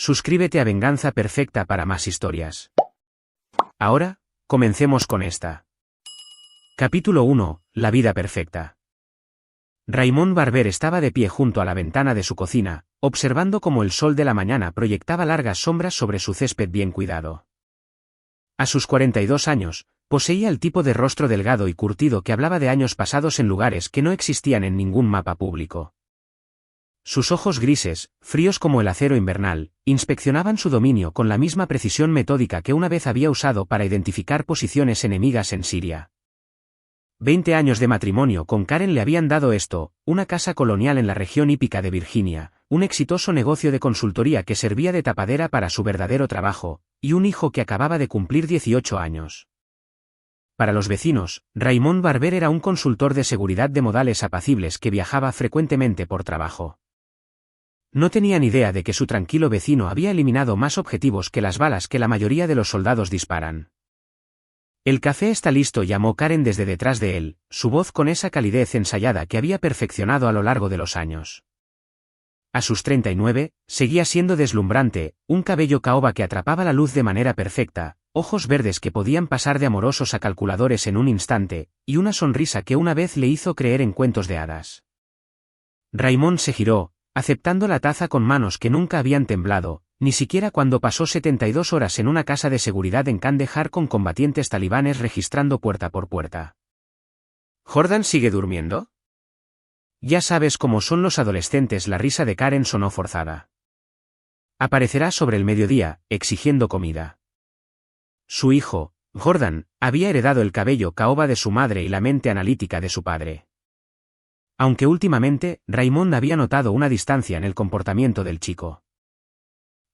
Suscríbete a Venganza Perfecta para más historias. Ahora, comencemos con esta. Capítulo 1. La vida perfecta. Raymond Barber estaba de pie junto a la ventana de su cocina, observando cómo el sol de la mañana proyectaba largas sombras sobre su césped bien cuidado. A sus 42 años, poseía el tipo de rostro delgado y curtido que hablaba de años pasados en lugares que no existían en ningún mapa público. Sus ojos grises, fríos como el acero invernal, inspeccionaban su dominio con la misma precisión metódica que una vez había usado para identificar posiciones enemigas en Siria. 20 años de matrimonio con Karen le habían dado esto: una casa colonial en la región hípica de Virginia, un exitoso negocio de consultoría que servía de tapadera para su verdadero trabajo, y un hijo que acababa de cumplir 18 años. Para los vecinos, Raymond Barber era un consultor de seguridad de modales apacibles que viajaba frecuentemente por trabajo. No tenían idea de que su tranquilo vecino había eliminado más objetivos que las balas que la mayoría de los soldados disparan. «El café está listo», llamó Karen desde detrás de él, su voz con esa calidez ensayada que había perfeccionado a lo largo de los años. A sus 39, seguía siendo deslumbrante, un cabello caoba que atrapaba la luz de manera perfecta, ojos verdes que podían pasar de amorosos a calculadores en un instante, y una sonrisa que una vez le hizo creer en cuentos de hadas. Raymond se giró, aceptando la taza con manos que nunca habían temblado, ni siquiera cuando pasó 72 horas en una casa de seguridad en Kandahar con combatientes talibanes registrando puerta por puerta. «¿Jordan sigue durmiendo?» «Ya sabes cómo son los adolescentes», la risa de Karen sonó forzada. «Aparecerá sobre el mediodía, exigiendo comida». Su hijo, Jordan, había heredado el cabello caoba de su madre y la mente analítica de su padre. Aunque últimamente, Raymond había notado una distancia en el comportamiento del chico.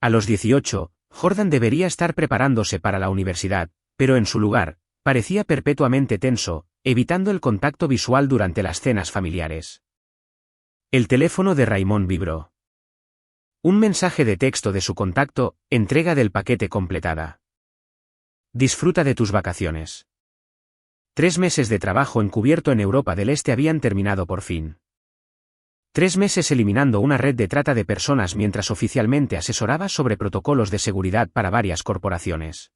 A los 18, Jordan debería estar preparándose para la universidad, pero en su lugar, parecía perpetuamente tenso, evitando el contacto visual durante las cenas familiares. El teléfono de Raymond vibró. Un mensaje de texto de su contacto: entrega del paquete completada. Disfruta de tus vacaciones. 3 meses de trabajo encubierto en Europa del Este habían terminado por fin. 3 meses eliminando una red de trata de personas mientras oficialmente asesoraba sobre protocolos de seguridad para varias corporaciones.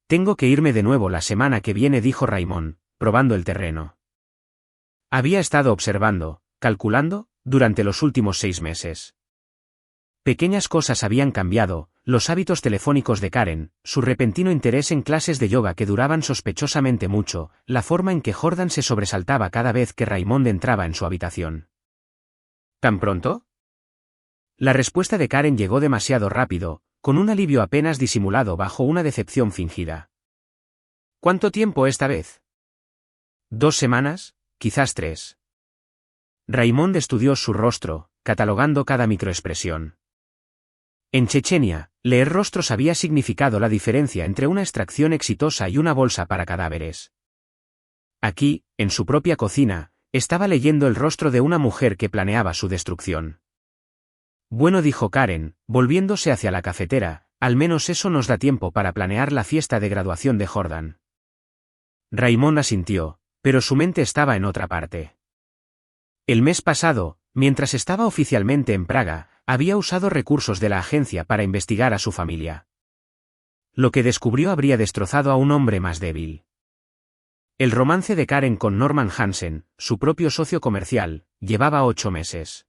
«Tengo que irme de nuevo la semana que viene», dijo Raymond, probando el terreno. Había estado observando, calculando, durante los últimos 6 meses. Pequeñas cosas habían cambiado: los hábitos telefónicos de Karen, su repentino interés en clases de yoga que duraban sospechosamente mucho, la forma en que Jordan se sobresaltaba cada vez que Raymond entraba en su habitación. «¿Tan pronto?» La respuesta de Karen llegó demasiado rápido, con un alivio apenas disimulado bajo una decepción fingida. «¿Cuánto tiempo esta vez?» «2 semanas, quizás 3». Raymond estudió su rostro, catalogando cada microexpresión. En Chechenia, leer rostros había significado la diferencia entre una extracción exitosa y una bolsa para cadáveres. Aquí, en su propia cocina, estaba leyendo el rostro de una mujer que planeaba su destrucción. «Bueno», dijo Karen, volviéndose hacia la cafetera, «al menos eso nos da tiempo para planear la fiesta de graduación de Jordan». Raymond asintió, pero su mente estaba en otra parte. El mes pasado, mientras estaba oficialmente en Praga, había usado recursos de la agencia para investigar a su familia. Lo que descubrió habría destrozado a un hombre más débil. El romance de Karen con Norman Hansen, su propio socio comercial, llevaba 8 meses.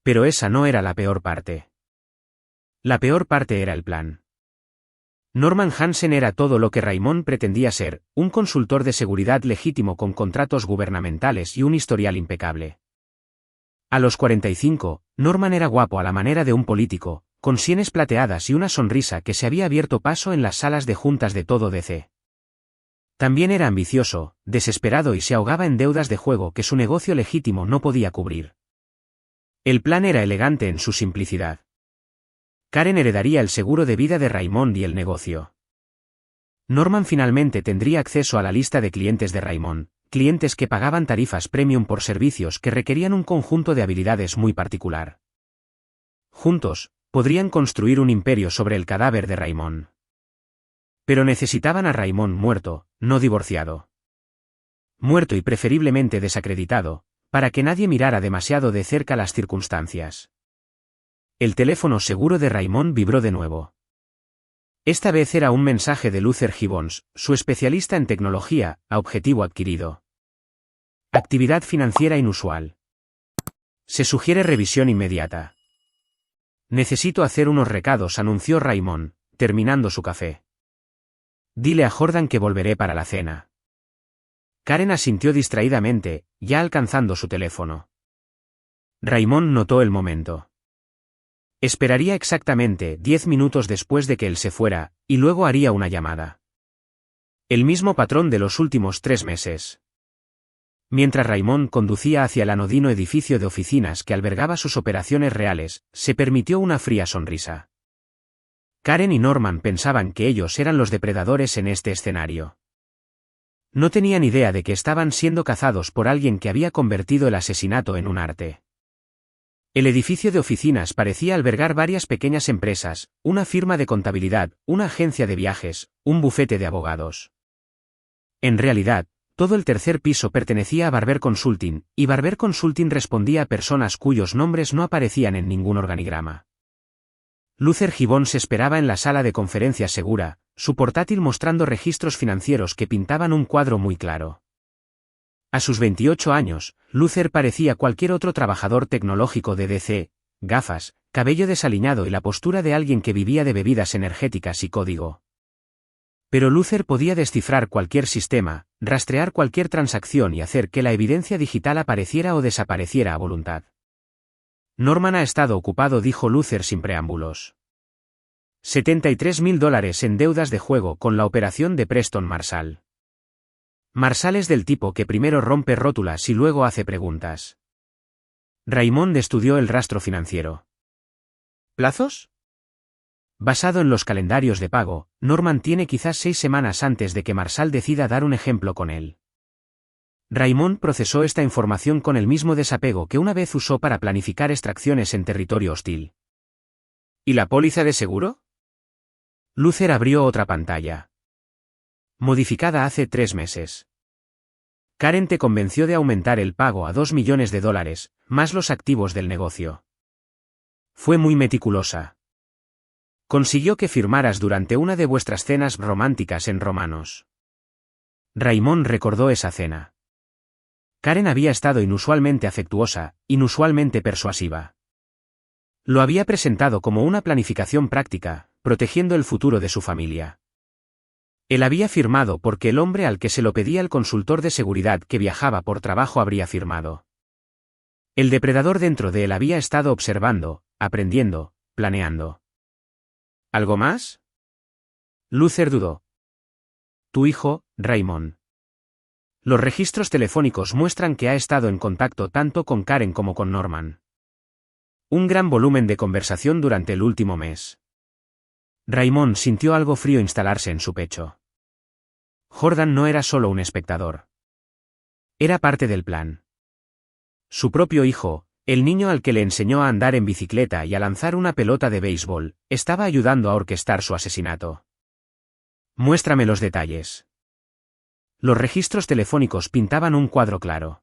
Pero esa no era la peor parte. La peor parte era el plan. Norman Hansen era todo lo que Raymond pretendía ser: un consultor de seguridad legítimo con contratos gubernamentales y un historial impecable. A los 45, Norman era guapo a la manera de un político, con sienes plateadas y una sonrisa que se había abierto paso en las salas de juntas de todo DC. También era ambicioso, desesperado y se ahogaba en deudas de juego que su negocio legítimo no podía cubrir. El plan era elegante en su simplicidad. Karen heredaría el seguro de vida de Raymond y el negocio. Norman finalmente tendría acceso a la lista de clientes de Raymond, clientes que pagaban tarifas premium por servicios que requerían un conjunto de habilidades muy particular. Juntos, podrían construir un imperio sobre el cadáver de Raymond. Pero necesitaban a Raymond muerto, no divorciado. Muerto y preferiblemente desacreditado, para que nadie mirara demasiado de cerca las circunstancias. El teléfono seguro de Raymond vibró de nuevo. Esta vez era un mensaje de Luther Gibbons, su especialista en tecnología, a objetivo adquirido. Actividad financiera inusual. Se sugiere revisión inmediata. Necesito hacer unos recados, anunció Raymond, terminando su café. Dile a Jordan que volveré para la cena. Karen asintió distraídamente, ya alcanzando su teléfono. Raymond notó el momento. Esperaría exactamente 10 minutos después de que él se fuera, y luego haría una llamada. El mismo patrón de los últimos 3 meses. Mientras Raymond conducía hacia el anodino edificio de oficinas que albergaba sus operaciones reales, se permitió una fría sonrisa. Karen y Norman pensaban que ellos eran los depredadores en este escenario. No tenían idea de que estaban siendo cazados por alguien que había convertido el asesinato en un arte. El edificio de oficinas parecía albergar varias pequeñas empresas, una firma de contabilidad, una agencia de viajes, un bufete de abogados. En realidad, todo el tercer piso pertenecía a Barber Consulting, y Barber Consulting respondía a personas cuyos nombres no aparecían en ningún organigrama. Luther Gibbons esperaba en la sala de conferencias segura, su portátil mostrando registros financieros que pintaban un cuadro muy claro. A sus 28 años, Luther parecía cualquier otro trabajador tecnológico de DC, gafas, cabello desaliñado y la postura de alguien que vivía de bebidas energéticas y código. Pero Luther podía descifrar cualquier sistema, rastrear cualquier transacción y hacer que la evidencia digital apareciera o desapareciera a voluntad. Norman ha estado ocupado, dijo Luther sin preámbulos. $73.000 en deudas de juego con la operación de Preston Marshall. Marshall es del tipo que primero rompe rótulas y luego hace preguntas. Raymond estudió el rastro financiero. ¿Plazos? Basado en los calendarios de pago, Norman tiene quizás 6 semanas antes de que Marshall decida dar un ejemplo con él. Raymond procesó esta información con el mismo desapego que una vez usó para planificar extracciones en territorio hostil. ¿Y la póliza de seguro? Luther abrió otra pantalla. Modificada hace 3 meses. Karen te convenció de aumentar el pago a $2 millones, más los activos del negocio. Fue muy meticulosa. Consiguió que firmaras durante una de vuestras cenas románticas en Romanos. Raymond recordó esa cena. Karen había estado inusualmente afectuosa, inusualmente persuasiva. Lo había presentado como una planificación práctica, protegiendo el futuro de su familia. Él había firmado porque el hombre al que se lo pedía el consultor de seguridad que viajaba por trabajo habría firmado. El depredador dentro de él había estado observando, aprendiendo, planeando. ¿Algo más? Luther dudó. Tu hijo, Raymond. Los registros telefónicos muestran que ha estado en contacto tanto con Karen como con Norman. Un gran volumen de conversación durante el último mes. Raymond sintió algo frío instalarse en su pecho. Jordan no era solo un espectador. Era parte del plan. Su propio hijo, el niño al que le enseñó a andar en bicicleta y a lanzar una pelota de béisbol, estaba ayudando a orquestar su asesinato. Muéstrame los detalles. Los registros telefónicos pintaban un cuadro claro.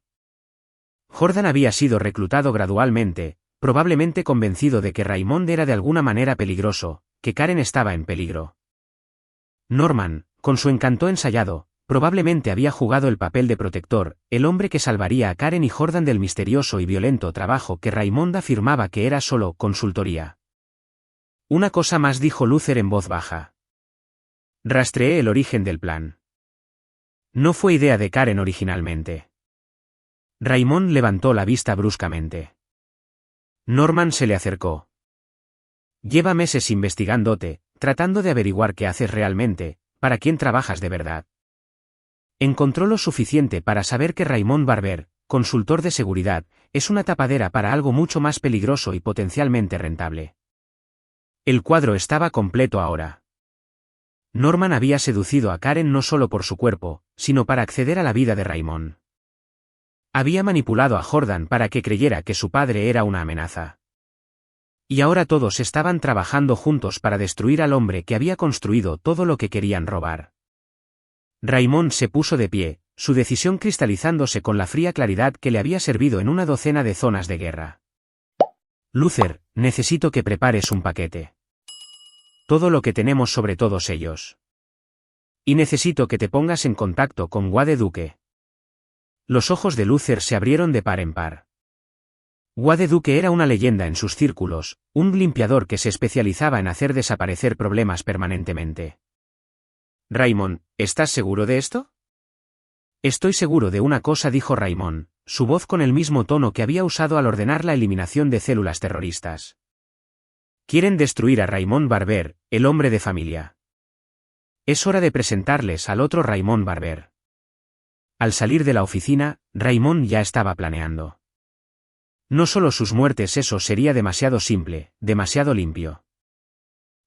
Jordan había sido reclutado gradualmente, probablemente convencido de que Raymond era de alguna manera peligroso, que Karen estaba en peligro. Norman, con su encanto ensayado, probablemente había jugado el papel de protector, el hombre que salvaría a Karen y Jordan del misterioso y violento trabajo que Raymond afirmaba que era solo consultoría. Una cosa más, dijo Luther en voz baja. Rastreé el origen del plan. No fue idea de Karen originalmente. Raymond levantó la vista bruscamente. Norman se le acercó. Lleva meses investigándote, tratando de averiguar qué haces realmente, para quién trabajas de verdad. Encontró lo suficiente para saber que Raymond Barber, consultor de seguridad, es una tapadera para algo mucho más peligroso y potencialmente rentable. El cuadro estaba completo ahora. Norman había seducido a Karen no solo por su cuerpo, sino para acceder a la vida de Raymond. Había manipulado a Jordan para que creyera que su padre era una amenaza. Y ahora todos estaban trabajando juntos para destruir al hombre que había construido todo lo que querían robar. Raymond se puso de pie, su decisión cristalizándose con la fría claridad que le había servido en una docena de zonas de guerra. Luther, necesito que prepares un paquete. Todo lo que tenemos sobre todos ellos. Y necesito que te pongas en contacto con Wade Duke. Los ojos de Luther se abrieron de par en par. Wade Duke era una leyenda en sus círculos, un limpiador que se especializaba en hacer desaparecer problemas permanentemente. Raymond, ¿estás seguro de esto? Estoy seguro de una cosa, dijo Raymond, su voz con el mismo tono que había usado al ordenar la eliminación de células terroristas. Quieren destruir a Raymond Barber, el hombre de familia. Es hora de presentarles al otro Raymond Barber. Al salir de la oficina, Raymond ya estaba planeando. No solo sus muertes, eso sería demasiado simple, demasiado limpio.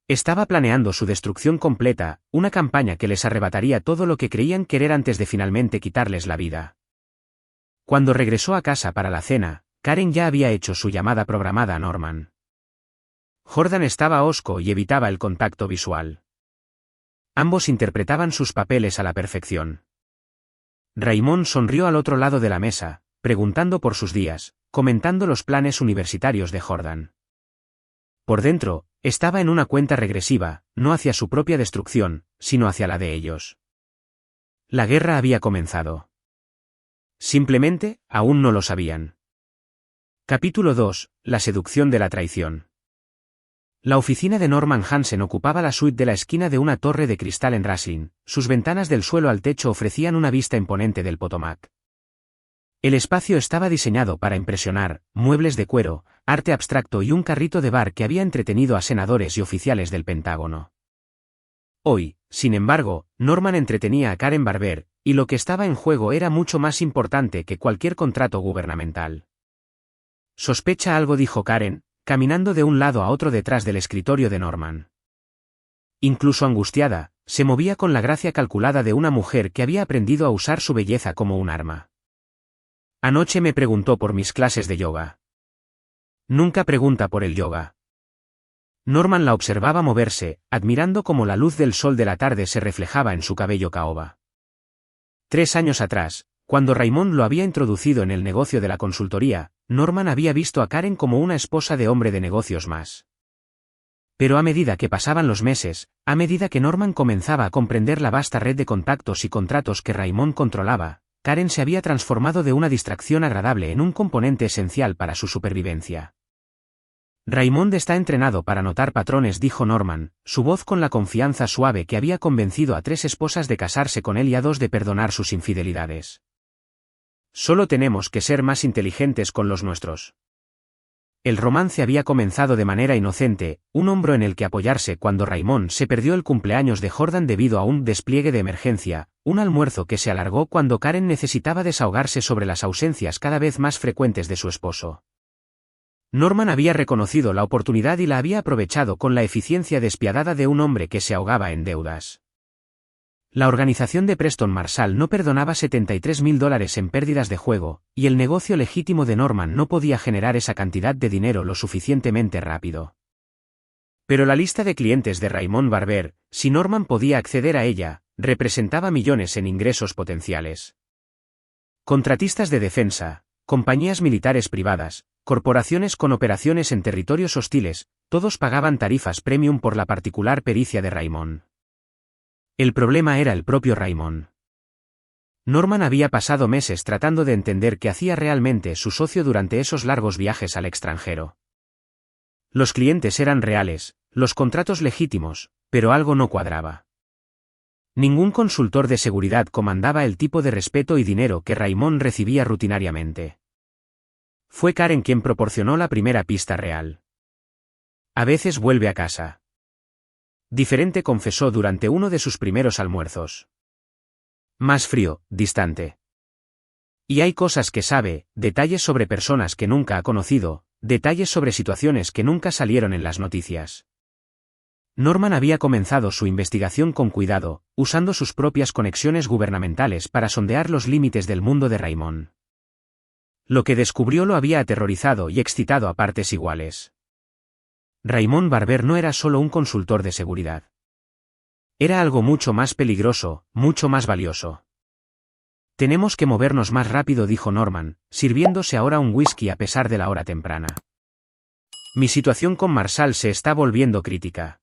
Estaba planeando su destrucción completa, una campaña que les arrebataría todo lo que creían querer antes de finalmente quitarles la vida. Cuando regresó a casa para la cena, Karen ya había hecho su llamada programada a Norman. Jordan estaba hosco y evitaba el contacto visual. Ambos interpretaban sus papeles a la perfección. Raymond sonrió al otro lado de la mesa, preguntando por sus días, comentando los planes universitarios de Jordan. Por dentro, estaba en una cuenta regresiva, no hacia su propia destrucción, sino hacia la de ellos. La guerra había comenzado. Simplemente, aún no lo sabían. Capítulo 2. La seducción de la traición. La oficina de Norman Hansen ocupaba la suite de la esquina de una torre de cristal en Raslin, sus ventanas del suelo al techo ofrecían una vista imponente del Potomac. El espacio estaba diseñado para impresionar, muebles de cuero, arte abstracto y un carrito de bar que había entretenido a senadores y oficiales del Pentágono. Hoy, sin embargo, Norman entretenía a Karen Barber, y lo que estaba en juego era mucho más importante que cualquier contrato gubernamental. Sospecha algo, dijo Karen, caminando de un lado a otro detrás del escritorio de Norman. Incluso angustiada, se movía con la gracia calculada de una mujer que había aprendido a usar su belleza como un arma. Anoche me preguntó por mis clases de yoga. Nunca pregunta por el yoga. Norman la observaba moverse, admirando cómo la luz del sol de la tarde se reflejaba en su cabello caoba. 3 años atrás, cuando Raymond lo había introducido en el negocio de la consultoría, Norman había visto a Karen como una esposa de hombre de negocios más. Pero a medida que pasaban los meses, a medida que Norman comenzaba a comprender la vasta red de contactos y contratos que Raymond controlaba, Karen se había transformado de una distracción agradable en un componente esencial para su supervivencia. Raymond está entrenado para notar patrones, dijo Norman, su voz con la confianza suave que había convencido a 3 esposas de casarse con él y a 2 de perdonar sus infidelidades. Solo tenemos que ser más inteligentes con los nuestros. El romance había comenzado de manera inocente, un hombro en el que apoyarse cuando Raymond se perdió el cumpleaños de Jordan debido a un despliegue de emergencia, un almuerzo que se alargó cuando Karen necesitaba desahogarse sobre las ausencias cada vez más frecuentes de su esposo. Norman había reconocido la oportunidad y la había aprovechado con la eficiencia despiadada de un hombre que se ahogaba en deudas. La organización de Preston Marshall no perdonaba $73.000 en pérdidas de juego, y el negocio legítimo de Norman no podía generar esa cantidad de dinero lo suficientemente rápido. Pero la lista de clientes de Raymond Barber, si Norman podía acceder a ella, representaba millones en ingresos potenciales. Contratistas de defensa, compañías militares privadas, corporaciones con operaciones en territorios hostiles, todos pagaban tarifas premium por la particular pericia de Raymond. El problema era el propio Raymond. Norman había pasado meses tratando de entender qué hacía realmente su socio durante esos largos viajes al extranjero. Los clientes eran reales, los contratos legítimos, pero algo no cuadraba. Ningún consultor de seguridad comandaba el tipo de respeto y dinero que Raymond recibía rutinariamente. Fue Karen quien proporcionó la primera pista real. A veces vuelve a casa. Diferente, confesó durante uno de sus primeros almuerzos. Más frío, distante. Y hay cosas que sabe, detalles sobre personas que nunca ha conocido, detalles sobre situaciones que nunca salieron en las noticias. Norman había comenzado su investigación con cuidado, usando sus propias conexiones gubernamentales para sondear los límites del mundo de Raymond. Lo que descubrió lo había aterrorizado y excitado a partes iguales. Raymond Barber no era solo un consultor de seguridad. Era algo mucho más peligroso, mucho más valioso. Tenemos que movernos más rápido, dijo Norman, sirviéndose ahora un whisky a pesar de la hora temprana. Mi situación con Marshall se está volviendo crítica.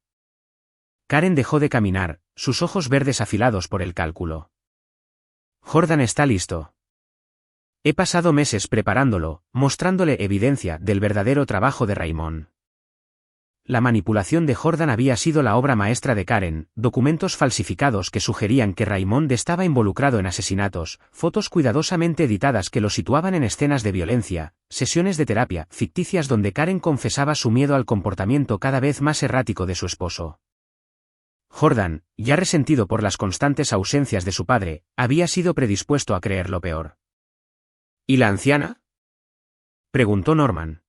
Karen dejó de caminar, sus ojos verdes afilados por el cálculo. Jordan está listo. He pasado meses preparándolo, mostrándole evidencia del verdadero trabajo de Raymond. La manipulación de Jordan había sido la obra maestra de Karen, documentos falsificados que sugerían que Raymond estaba involucrado en asesinatos, fotos cuidadosamente editadas que lo situaban en escenas de violencia, sesiones de terapia ficticias donde Karen confesaba su miedo al comportamiento cada vez más errático de su esposo. Jordan, ya resentido por las constantes ausencias de su padre, había sido predispuesto a creer lo peor. ¿Y la anciana?, preguntó Norman.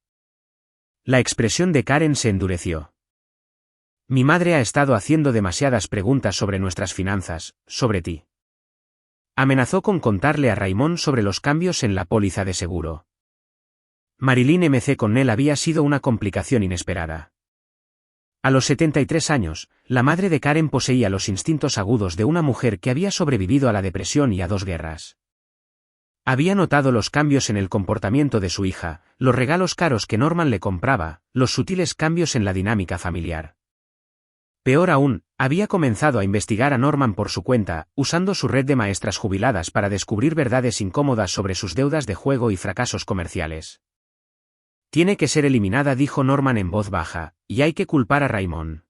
La expresión de Karen se endureció. Mi madre ha estado haciendo demasiadas preguntas sobre nuestras finanzas, sobre ti. Amenazó con contarle a Raymond sobre los cambios en la póliza de seguro. Marilyn M.C. Connell había sido una complicación inesperada. A los 73 años, la madre de Karen poseía los instintos agudos de una mujer que había sobrevivido a la depresión y a 2 guerras. Había notado los cambios en el comportamiento de su hija, los regalos caros que Norman le compraba, los sutiles cambios en la dinámica familiar. Peor aún, había comenzado a investigar a Norman por su cuenta, usando su red de maestras jubiladas para descubrir verdades incómodas sobre sus deudas de juego y fracasos comerciales. Tiene que ser eliminada, dijo Norman en voz baja, y hay que culpar a Raymond.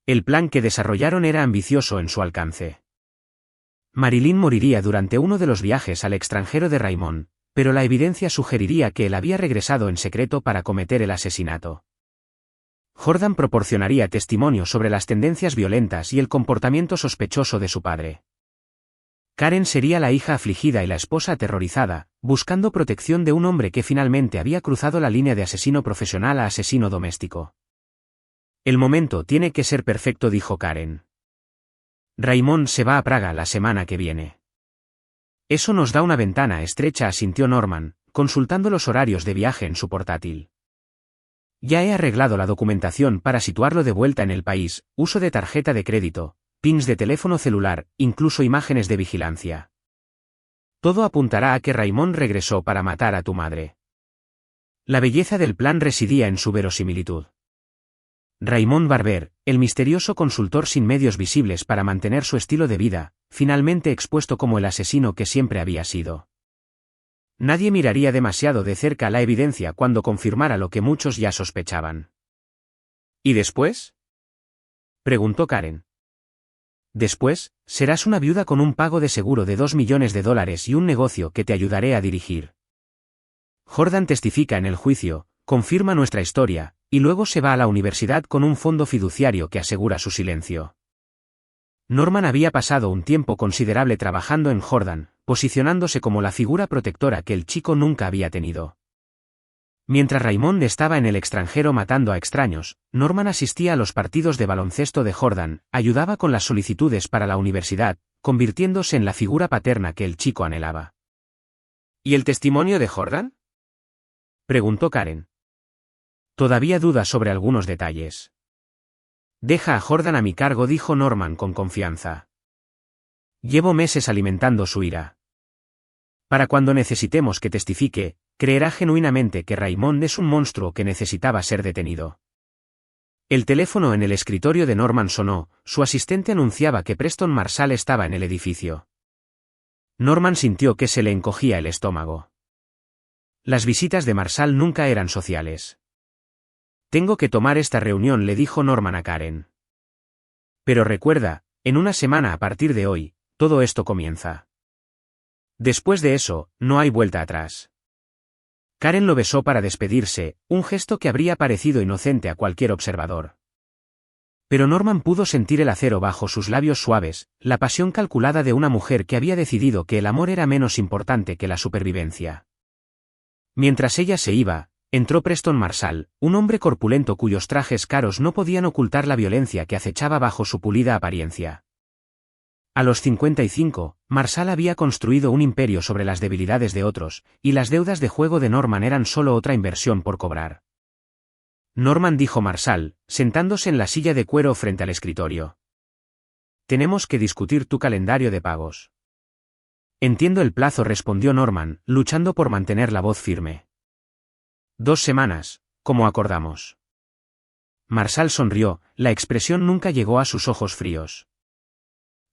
El plan que desarrollaron era ambicioso en su alcance. Marilyn moriría durante uno de los viajes al extranjero de Raymond, pero la evidencia sugeriría que él había regresado en secreto para cometer el asesinato. Jordan proporcionaría testimonio sobre las tendencias violentas y el comportamiento sospechoso de su padre. Karen sería la hija afligida y la esposa aterrorizada, buscando protección de un hombre que finalmente había cruzado la línea de asesino profesional a asesino doméstico. El momento tiene que ser perfecto, dijo Karen. Raymond se va a Praga la semana que viene. Eso nos da una ventana estrecha, asintió Norman, consultando los horarios de viaje en su portátil. Ya he arreglado la documentación para situarlo de vuelta en el país, uso de tarjeta de crédito, pins de teléfono celular, incluso imágenes de vigilancia. Todo apuntará a que Raymond regresó para matar a tu madre. La belleza del plan residía en su verosimilitud. Raymond Barber, el misterioso consultor sin medios visibles para mantener su estilo de vida, finalmente expuesto como el asesino que siempre había sido. Nadie miraría demasiado de cerca la evidencia cuando confirmara lo que muchos ya sospechaban. ¿Y después?, preguntó Karen. Después, serás una viuda con un pago de seguro de $2 millones y un negocio que te ayudaré a dirigir. Jordan testifica en el juicio, confirma nuestra historia, y luego se va a la universidad con un fondo fiduciario que asegura su silencio. Norman había pasado un tiempo considerable trabajando en Jordan, posicionándose como la figura protectora que el chico nunca había tenido. Mientras Raymond estaba en el extranjero matando a extraños, Norman asistía a los partidos de baloncesto de Jordan, ayudaba con las solicitudes para la universidad, convirtiéndose en la figura paterna que el chico anhelaba. ¿Y el testimonio de Jordan?, preguntó Karen. Todavía duda sobre algunos detalles. Deja a Jordan a mi cargo, dijo Norman con confianza. Llevo meses alimentando su ira. Para cuando necesitemos que testifique, creerá genuinamente que Raymond es un monstruo que necesitaba ser detenido. El teléfono en el escritorio de Norman sonó, su asistente anunciaba que Preston Marshall estaba en el edificio. Norman sintió que se le encogía el estómago. Las visitas de Marshall nunca eran sociales. Tengo que tomar esta reunión, le dijo Norman a Karen. Pero recuerda, en una semana a partir de hoy, todo esto comienza. Después de eso, no hay vuelta atrás. Karen lo besó para despedirse, un gesto que habría parecido inocente a cualquier observador. Pero Norman pudo sentir el acero bajo sus labios suaves, la pasión calculada de una mujer que había decidido que el amor era menos importante que la supervivencia. Mientras ella se iba, entró Preston Marshall, un hombre corpulento cuyos trajes caros no podían ocultar la violencia que acechaba bajo su pulida apariencia. A los 55, Marshall había construido un imperio sobre las debilidades de otros, y las deudas de juego de Norman eran solo otra inversión por cobrar. Norman, dijo Marshall, sentándose en la silla de cuero frente al escritorio. Tenemos que discutir tu calendario de pagos. Entiendo el plazo, respondió Norman, luchando por mantener la voz firme. 2 semanas, como acordamos. Marshall sonrió, la expresión nunca llegó a sus ojos fríos.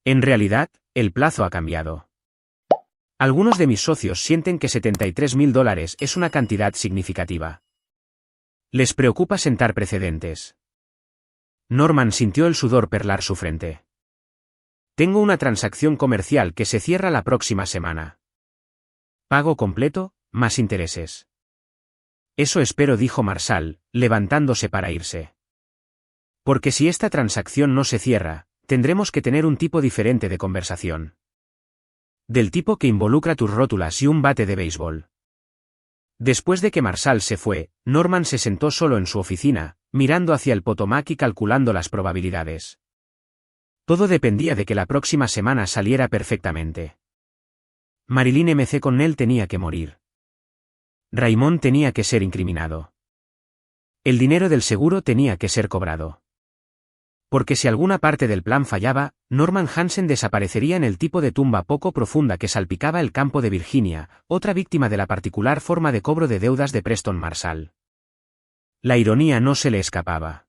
En realidad, el plazo ha cambiado. Algunos de mis socios sienten que $73.000 es una cantidad significativa. Les preocupa sentar precedentes. Norman sintió el sudor perlar su frente. Tengo una transacción comercial que se cierra la próxima semana. Pago completo, más intereses. Eso espero, dijo Marshall, levantándose para irse. Porque si esta transacción no se cierra, tendremos que tener un tipo diferente de conversación. Del tipo que involucra tus rótulas y un bate de béisbol. Después de que Marshall se fue, Norman se sentó solo en su oficina, mirando hacia el Potomac y calculando las probabilidades. Todo dependía de que la próxima semana saliera perfectamente. Marilyn M. Connell tenía que morir. Raymond tenía que ser incriminado. El dinero del seguro tenía que ser cobrado. Porque si alguna parte del plan fallaba, Norman Hansen desaparecería en el tipo de tumba poco profunda que salpicaba el campo de Virginia, otra víctima de la particular forma de cobro de deudas de Preston Marshall. La ironía no se le escapaba.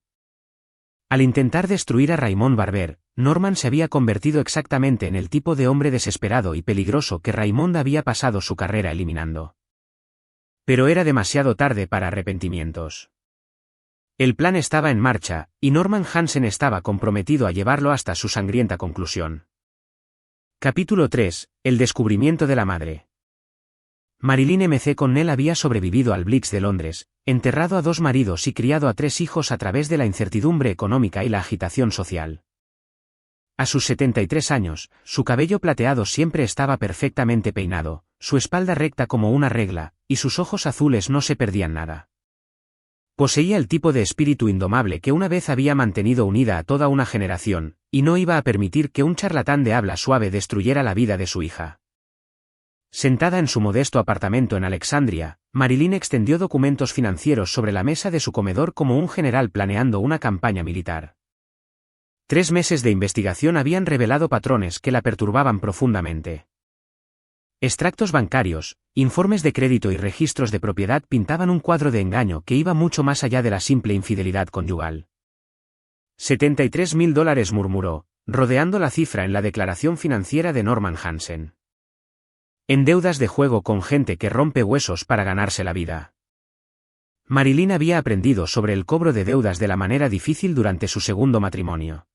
Al intentar destruir a Raymond Barber, Norman se había convertido exactamente en el tipo de hombre desesperado y peligroso que Raymond había pasado su carrera eliminando. Pero era demasiado tarde para arrepentimientos. El plan estaba en marcha, y Norman Hansen estaba comprometido a llevarlo hasta su sangrienta conclusión. Capítulo 3. El descubrimiento de la madre. Marilyn M. Connell había sobrevivido al Blitz de Londres, enterrado a 2 maridos y criado a 3 hijos a través de la incertidumbre económica y la agitación social. A sus 73 años, su cabello plateado siempre estaba perfectamente peinado, su espalda recta como una regla, y sus ojos azules no se perdían nada. Poseía el tipo de espíritu indomable que una vez había mantenido unida a toda una generación, y no iba a permitir que un charlatán de habla suave destruyera la vida de su hija. Sentada en su modesto apartamento en Alexandria, Marilyn extendió documentos financieros sobre la mesa de su comedor como un general planeando una campaña militar. 3 meses de investigación habían revelado patrones que la perturbaban profundamente. Extractos bancarios, informes de crédito y registros de propiedad pintaban un cuadro de engaño que iba mucho más allá de la simple infidelidad conyugal. $73.000, murmuró, rodeando la cifra en la declaración financiera de Norman Hansen. En deudas de juego con gente que rompe huesos para ganarse la vida. Marilyn había aprendido sobre el cobro de deudas de la manera difícil durante su segundo matrimonio.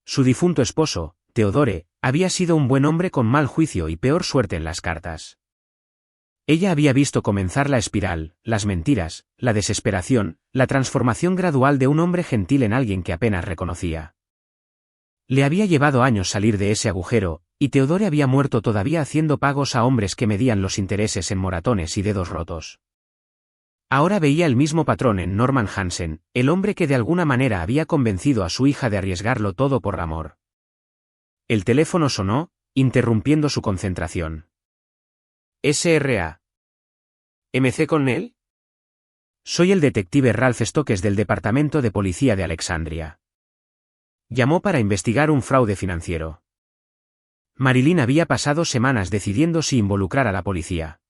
Su difunto esposo, Theodore, había sido un buen hombre con mal juicio y peor suerte en las cartas. Ella había visto comenzar la espiral, las mentiras, la desesperación, la transformación gradual de un hombre gentil en alguien que apenas reconocía. Le había llevado años salir de ese agujero, y Theodore había muerto todavía haciendo pagos a hombres que medían los intereses en moratones y dedos rotos. Ahora veía el mismo patrón en Norman Hansen, el hombre que de alguna manera había convencido a su hija de arriesgarlo todo por amor. El teléfono sonó, interrumpiendo su concentración. S.R.A. ¿M.C. Connell? Soy el detective Ralph Stokes del Departamento de Policía de Alexandria. Llamó para investigar un fraude financiero. Marilyn había pasado semanas decidiendo si involucrar a la policía.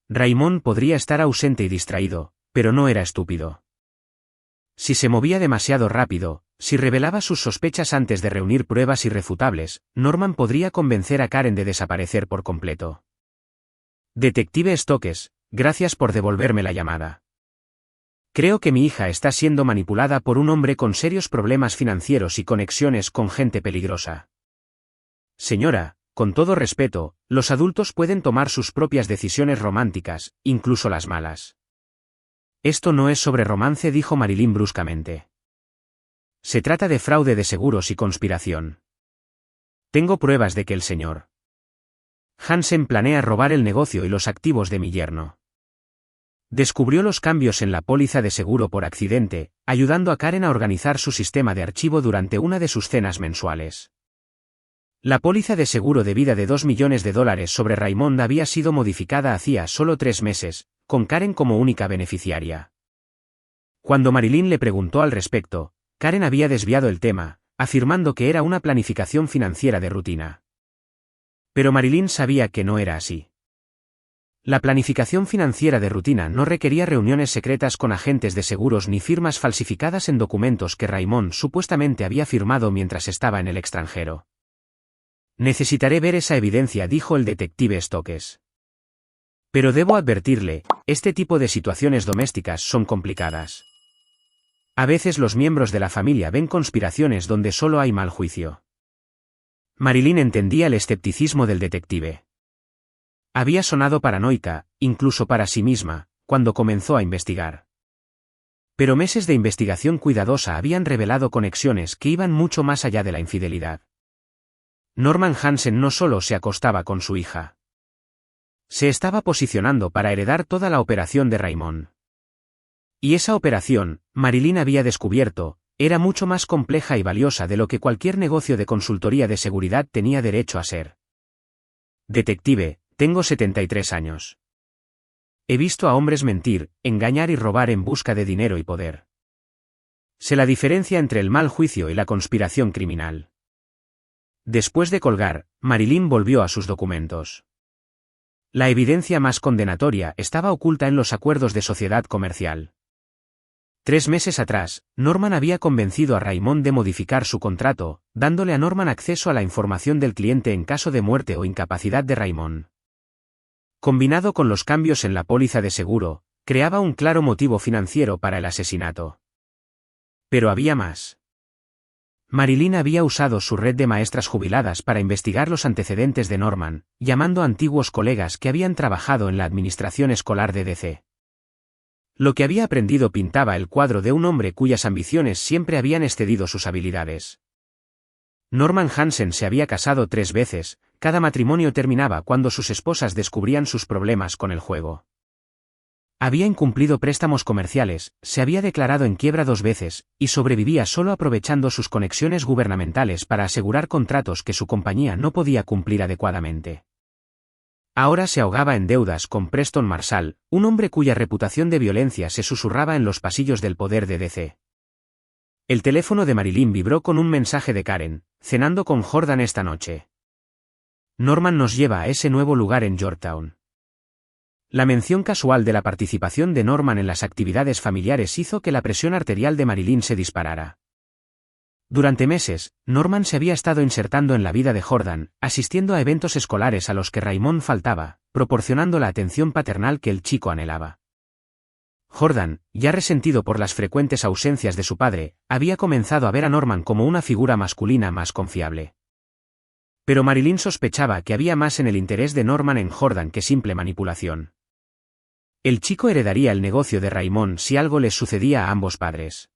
Raymond podría estar ausente y distraído, pero no era estúpido. Si se movía demasiado rápido, si revelaba sus sospechas antes de reunir pruebas irrefutables, Norman podría convencer a Karen de desaparecer por completo. Detective Stokes, gracias por devolverme la llamada. Creo que mi hija está siendo manipulada por un hombre con serios problemas financieros y conexiones con gente peligrosa. Señora, con todo respeto, los adultos pueden tomar sus propias decisiones románticas, incluso las malas. Esto no es sobre romance, dijo Marilyn bruscamente. Se trata de fraude de seguros y conspiración. Tengo pruebas de que el señor Hansen planea robar el negocio y los activos de mi yerno. Descubrió los cambios en la póliza de seguro por accidente, ayudando a Karen a organizar su sistema de archivo durante una de sus cenas mensuales. La póliza de seguro de vida de $2 millones sobre Raymond había sido modificada hacía solo 3 meses, con Karen como única beneficiaria. Cuando Marilyn le preguntó al respecto, Karen había desviado el tema, afirmando que era una planificación financiera de rutina. Pero Marilyn sabía que no era así. La planificación financiera de rutina no requería reuniones secretas con agentes de seguros ni firmas falsificadas en documentos que Raymond supuestamente había firmado mientras estaba en el extranjero. Necesitaré ver esa evidencia, dijo el detective Stokes. Pero debo advertirle, este tipo de situaciones domésticas son complicadas. A veces los miembros de la familia ven conspiraciones donde solo hay mal juicio. Marilyn entendía el escepticismo del detective. Había sonado paranoica, incluso para sí misma, cuando comenzó a investigar. Pero meses de investigación cuidadosa habían revelado conexiones que iban mucho más allá de la infidelidad. Norman Hansen no solo se acostaba con su hija. Se estaba posicionando para heredar toda la operación de Raymond. Y esa operación, Marilyn había descubierto, era mucho más compleja y valiosa de lo que cualquier negocio de consultoría de seguridad tenía derecho a ser. Detective, tengo 73 años. He visto a hombres mentir, engañar y robar en busca de dinero y poder. Sé la diferencia entre el mal juicio y la conspiración criminal. Después de colgar, Marilyn volvió a sus documentos. La evidencia más condenatoria estaba oculta en los acuerdos de sociedad comercial. 3 meses atrás, Norman había convencido a Raymond de modificar su contrato, dándole a Norman acceso a la información del cliente en caso de muerte o incapacidad de Raymond. Combinado con los cambios en la póliza de seguro, creaba un claro motivo financiero para el asesinato. Pero había más. Marilyn había usado su red de maestras jubiladas para investigar los antecedentes de Norman, llamando a antiguos colegas que habían trabajado en la administración escolar de DC. Lo que había aprendido pintaba el cuadro de un hombre cuyas ambiciones siempre habían excedido sus habilidades. Norman Hansen se había casado 3 veces, cada matrimonio terminaba cuando sus esposas descubrían sus problemas con el juego. Había incumplido préstamos comerciales, se había declarado en quiebra 2 veces, y sobrevivía solo aprovechando sus conexiones gubernamentales para asegurar contratos que su compañía no podía cumplir adecuadamente. Ahora se ahogaba en deudas con Preston Marshall, un hombre cuya reputación de violencia se susurraba en los pasillos del poder de DC. El teléfono de Marilyn vibró con un mensaje de Karen: cenando con Jordan esta noche. Norman nos lleva a ese nuevo lugar en Yorktown. La mención casual de la participación de Norman en las actividades familiares hizo que la presión arterial de Marilyn se disparara. Durante meses, Norman se había estado insertando en la vida de Jordan, asistiendo a eventos escolares a los que Raymond faltaba, proporcionando la atención paternal que el chico anhelaba. Jordan, ya resentido por las frecuentes ausencias de su padre, había comenzado a ver a Norman como una figura masculina más confiable. Pero Marilyn sospechaba que había más en el interés de Norman en Jordan que simple manipulación. El chico heredaría el negocio de Raymond si algo les sucedía a ambos padres.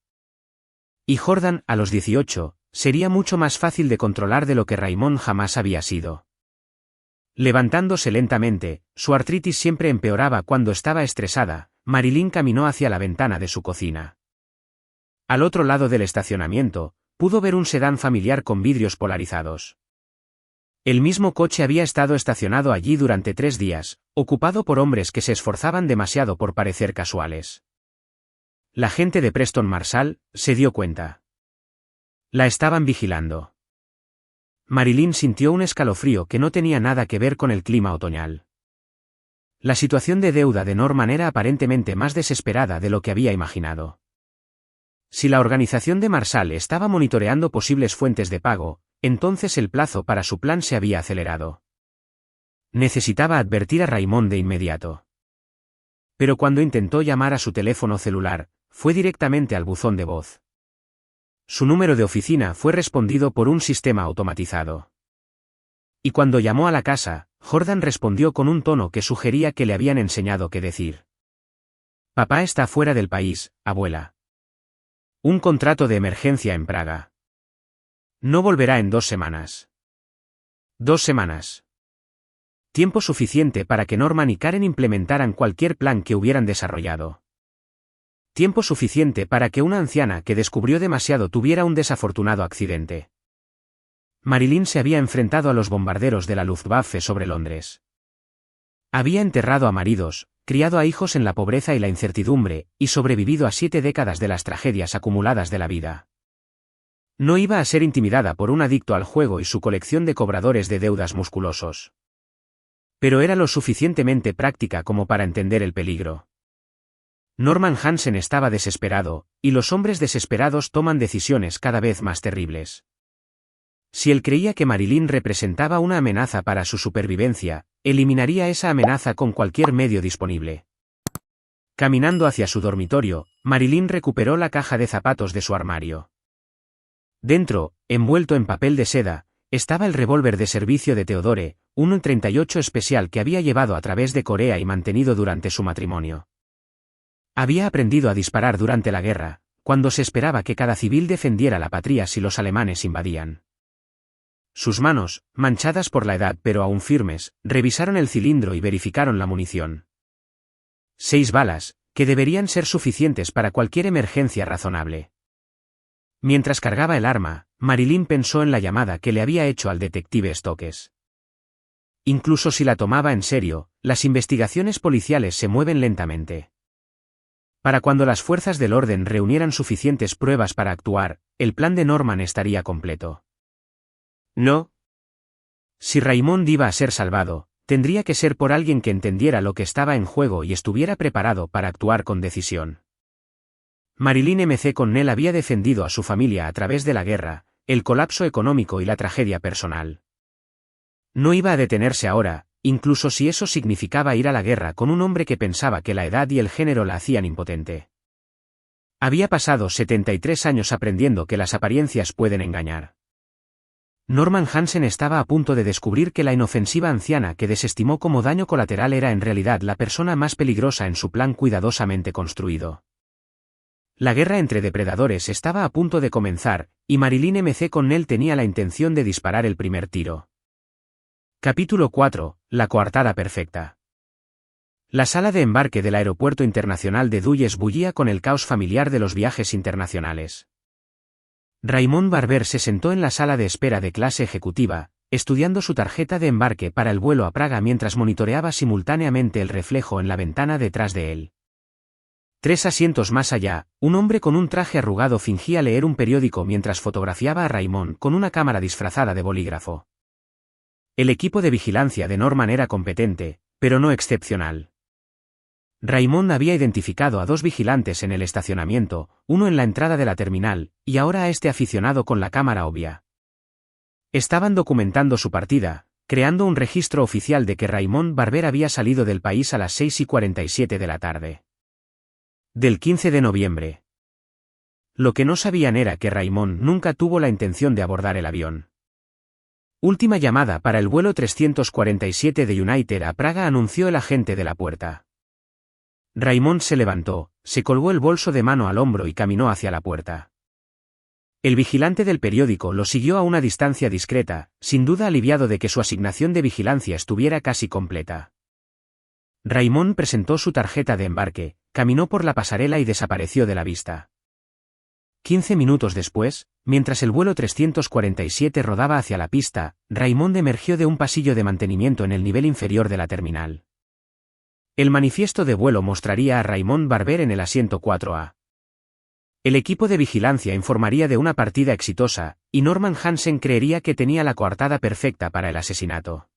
Y Jordan, a los 18, sería mucho más fácil de controlar de lo que Raymond jamás había sido. Levantándose lentamente, su artritis siempre empeoraba cuando estaba estresada, Marilyn caminó hacia la ventana de su cocina. Al otro lado del estacionamiento, pudo ver un sedán familiar con vidrios polarizados. El mismo coche había estado estacionado allí durante 3 días, ocupado por hombres que se esforzaban demasiado por parecer casuales. La gente de Preston Marshall se dio cuenta. La estaban vigilando. Marilyn sintió un escalofrío que no tenía nada que ver con el clima otoñal. La situación de deuda de Norman era aparentemente más desesperada de lo que había imaginado. Si la organización de Marshall estaba monitoreando posibles fuentes de pago, entonces el plazo para su plan se había acelerado. Necesitaba advertir a Raymond de inmediato. Pero cuando intentó llamar a su teléfono celular, fue directamente al buzón de voz. Su número de oficina fue respondido por un sistema automatizado. Y cuando llamó a la casa, Jordan respondió con un tono que sugería que le habían enseñado qué decir. Papá está fuera del país, abuela. Un contrato de emergencia en Praga. No volverá en 2 semanas. 2 semanas. Tiempo suficiente para que Norman y Karen implementaran cualquier plan que hubieran desarrollado. Tiempo suficiente para que una anciana que descubrió demasiado tuviera un desafortunado accidente. Marilyn se había enfrentado a los bombarderos de la Luftwaffe sobre Londres. Había enterrado a maridos, criado a hijos en la pobreza y la incertidumbre, y sobrevivido a 7 décadas de las tragedias acumuladas de la vida. No iba a ser intimidada por un adicto al juego y su colección de cobradores de deudas musculosos. pero era lo suficientemente práctica como para entender el peligro. Norman Hansen estaba desesperado, y los hombres desesperados toman decisiones cada vez más terribles. Si él creía que Marilyn representaba una amenaza para su supervivencia, eliminaría esa amenaza con cualquier medio disponible. Caminando hacia su dormitorio, Marilyn recuperó la caja de zapatos de su armario. Dentro, envuelto en papel de seda, estaba el revólver de servicio de Theodore, un 38 especial que había llevado a través de Corea y mantenido durante su matrimonio. Había aprendido a disparar durante la guerra, cuando se esperaba que cada civil defendiera la patria si los alemanes invadían. Sus manos, manchadas por la edad pero aún firmes, revisaron el cilindro y verificaron la munición. 6 balas, que deberían ser suficientes para cualquier emergencia razonable. Mientras cargaba el arma, Marilyn pensó en la llamada que le había hecho al detective Stokes. Incluso si la tomaba en serio, las investigaciones policiales se mueven lentamente. Para cuando las fuerzas del orden reunieran suficientes pruebas para actuar, el plan de Norman estaría completo. No. Si Raymond iba a ser salvado, tendría que ser por alguien que entendiera lo que estaba en juego y estuviera preparado para actuar con decisión. Marilyn McConnell había defendido a su familia a través de la guerra, el colapso económico y la tragedia personal. No iba a detenerse ahora, incluso si eso significaba ir a la guerra con un hombre que pensaba que la edad y el género la hacían impotente. Había pasado 73 años aprendiendo que las apariencias pueden engañar. Norman Hansen estaba a punto de descubrir que la inofensiva anciana que desestimó como daño colateral era en realidad la persona más peligrosa en su plan cuidadosamente construido. La guerra entre depredadores estaba a punto de comenzar, y Marilyn McConnell tenía la intención de disparar el primer tiro. Capítulo 4. La coartada perfecta. La sala de embarque del Aeropuerto Internacional de Dulles bullía con el caos familiar de los viajes internacionales. Raymond Barber se sentó en la sala de espera de clase ejecutiva, estudiando su tarjeta de embarque para el vuelo a Praga mientras monitoreaba simultáneamente el reflejo en la ventana detrás de él. 3 asientos más allá, un hombre con un traje arrugado fingía leer un periódico mientras fotografiaba a Raymond con una cámara disfrazada de bolígrafo. El equipo de vigilancia de Norman era competente, pero no excepcional. Raymond había identificado a 2 vigilantes en el estacionamiento, uno en la entrada de la terminal, y ahora a este aficionado con la cámara obvia. Estaban documentando su partida, creando un registro oficial de que Raymond Barber había salido del país a las 6:47 de la tarde. Del 15 de noviembre. Lo que no sabían era que Raymond nunca tuvo la intención de abordar el avión. Última llamada para el vuelo 347 de United a Praga, anunció el agente de la puerta. Raymond se levantó, se colgó el bolso de mano al hombro y caminó hacia la puerta. El vigilante del periódico lo siguió a una distancia discreta, sin duda aliviado de que su asignación de vigilancia estuviera casi completa. Raymond presentó su tarjeta de embarque, caminó por la pasarela y desapareció de la vista. 15 minutos después, mientras el vuelo 347 rodaba hacia la pista, Raymond emergió de un pasillo de mantenimiento en el nivel inferior de la terminal. El manifiesto de vuelo mostraría a Raymond Barber en el asiento 4A. El equipo de vigilancia informaría de una partida exitosa, y Norman Hansen creería que tenía la coartada perfecta para el asesinato.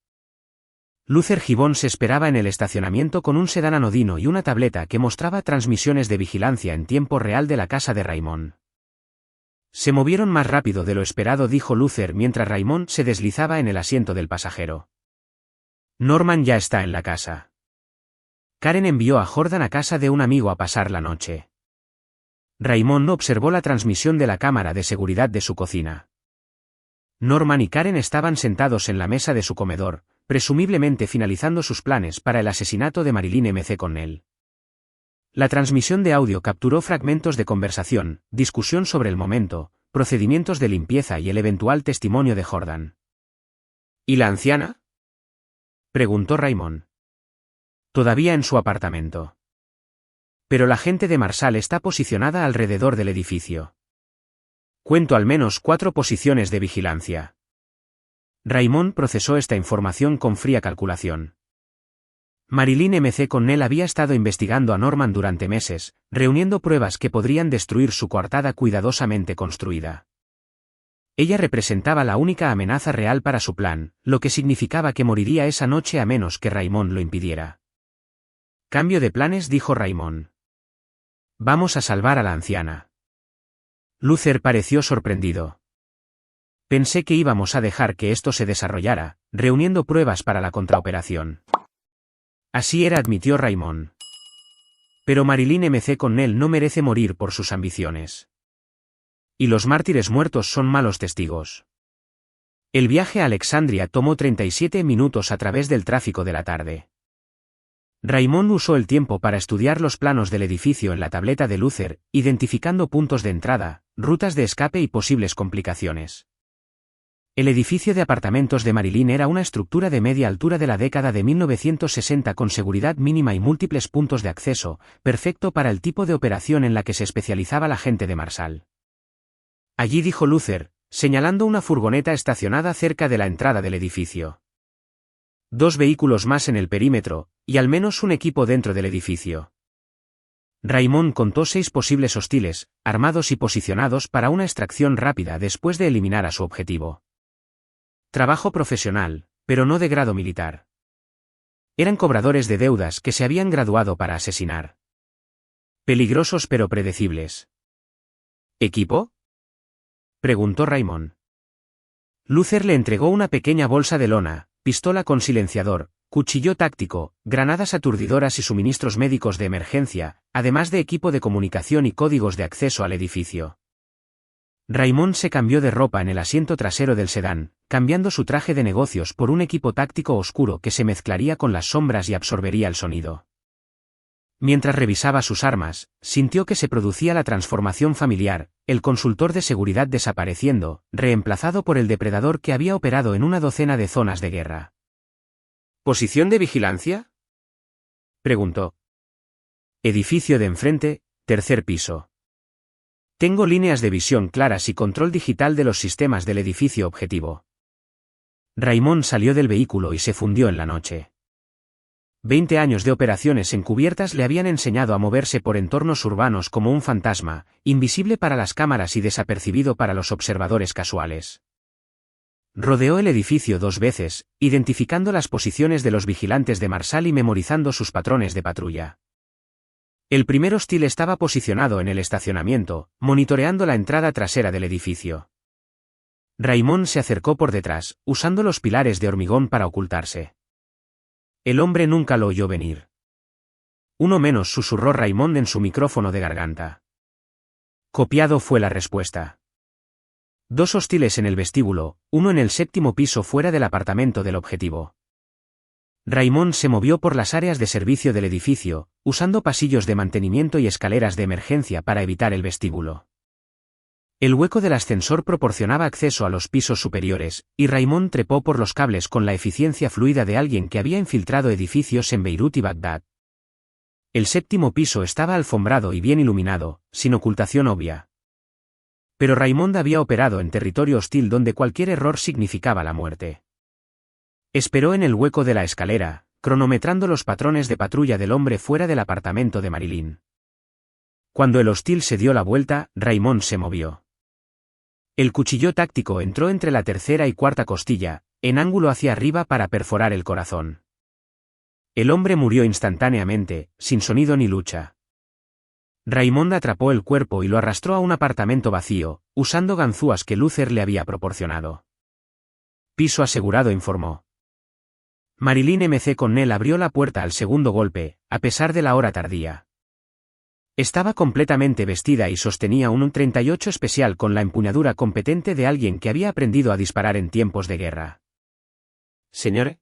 Luther Gibbons esperaba en el estacionamiento con un sedán anodino y una tableta que mostraba transmisiones de vigilancia en tiempo real de la casa de Raymond. Se movieron más rápido de lo esperado, dijo Luther mientras Raymond se deslizaba en el asiento del pasajero. Norman ya está en la casa. Karen envió a Jordan a casa de un amigo a pasar la noche. Raymond observó la transmisión de la cámara de seguridad de su cocina. Norman y Karen estaban sentados en la mesa de su comedor, presumiblemente finalizando sus planes para el asesinato de Marilyn McConnell. La transmisión de audio capturó fragmentos de conversación, discusión sobre el momento, procedimientos de limpieza y el eventual testimonio de Jordan. ¿Y la anciana?, preguntó Raymond. Todavía en su apartamento. Pero la gente de Marshall está posicionada alrededor del edificio. Cuento al menos 4 posiciones de vigilancia. Raymond procesó esta información con fría calculación. Marilyn McConnell había estado investigando a Norman durante meses, reuniendo pruebas que podrían destruir su coartada cuidadosamente construida. Ella representaba la única amenaza real para su plan, lo que significaba que moriría esa noche a menos que Raymond lo impidiera. Cambio de planes, dijo Raymond. Vamos a salvar a la anciana. Luther pareció sorprendido. Pensé que íbamos a dejar que esto se desarrollara, reuniendo pruebas para la contraoperación. Así era, admitió Raymond. Pero Marilyn McConnell no merece morir por sus ambiciones. Y los mártires muertos son malos testigos. El viaje a Alexandria tomó 37 minutos a través del tráfico de la tarde. Raymond usó el tiempo para estudiar los planos del edificio en la tableta de Luther, identificando puntos de entrada, rutas de escape y posibles complicaciones. El edificio de apartamentos de Marilyn era una estructura de media altura de la década de 1960 con seguridad mínima y múltiples puntos de acceso, perfecto para el tipo de operación en la que se especializaba la gente de Marshall. Allí, dijo Luther, señalando una furgoneta estacionada cerca de la entrada del edificio. 2 vehículos más en el perímetro, y al menos un equipo dentro del edificio. Raymond contó 6 posibles hostiles, armados y posicionados para una extracción rápida después de eliminar a su objetivo. Trabajo profesional, pero no de grado militar. Eran cobradores de deudas que se habían graduado para asesinar. Peligrosos pero predecibles. ¿Equipo?, preguntó Raymond. Luther le entregó una pequeña bolsa de lona, pistola con silenciador, cuchillo táctico, granadas aturdidoras y suministros médicos de emergencia, además de equipo de comunicación y códigos de acceso al edificio. Raymond se cambió de ropa en el asiento trasero del sedán, cambiando su traje de negocios por un equipo táctico oscuro que se mezclaría con las sombras y absorbería el sonido. Mientras revisaba sus armas, sintió que se producía la transformación familiar, el consultor de seguridad desapareciendo, reemplazado por el depredador que había operado en una docena de zonas de guerra. ¿Posición de vigilancia?, preguntó. Edificio de enfrente, 3er piso. Tengo líneas de visión claras y control digital de los sistemas del edificio objetivo. Raymond salió del vehículo y se fundió en la noche. 20 años de operaciones encubiertas le habían enseñado a moverse por entornos urbanos como un fantasma, invisible para las cámaras y desapercibido para los observadores casuales. Rodeó el edificio 2 veces, identificando las posiciones de los vigilantes de Marshall y memorizando sus patrones de patrulla. El primer hostil estaba posicionado en el estacionamiento, monitoreando la entrada trasera del edificio. Raymond se acercó por detrás, usando los pilares de hormigón para ocultarse. El hombre nunca lo oyó venir. Uno menos, susurró Raymond en su micrófono de garganta. Copiado, fue la respuesta. 2 hostiles en el vestíbulo, uno en el 7º piso fuera del apartamento del objetivo. Raymond se movió por las áreas de servicio del edificio, usando pasillos de mantenimiento y escaleras de emergencia para evitar el vestíbulo. El hueco del ascensor proporcionaba acceso a los pisos superiores, y Raymond trepó por los cables con la eficiencia fluida de alguien que había infiltrado edificios en Beirut y Bagdad. El 7º piso estaba alfombrado y bien iluminado, sin ocultación obvia. Pero Raymond había operado en territorio hostil donde cualquier error significaba la muerte. Esperó en el hueco de la escalera, cronometrando los patrones de patrulla del hombre fuera del apartamento de Marilyn. Cuando el hostil se dio la vuelta, Raymond se movió. El cuchillo táctico entró entre la 3ª y 4ª costilla, en ángulo hacia arriba para perforar el corazón. El hombre murió instantáneamente, sin sonido ni lucha. Raymond atrapó el cuerpo y lo arrastró a un apartamento vacío, usando ganzúas que Luther le había proporcionado. Piso asegurado, informó. Marilyn McConnell abrió la puerta al segundo golpe, a pesar de la hora tardía. Estaba completamente vestida y sostenía un 38 especial con la empuñadura competente de alguien que había aprendido a disparar en tiempos de guerra. Señor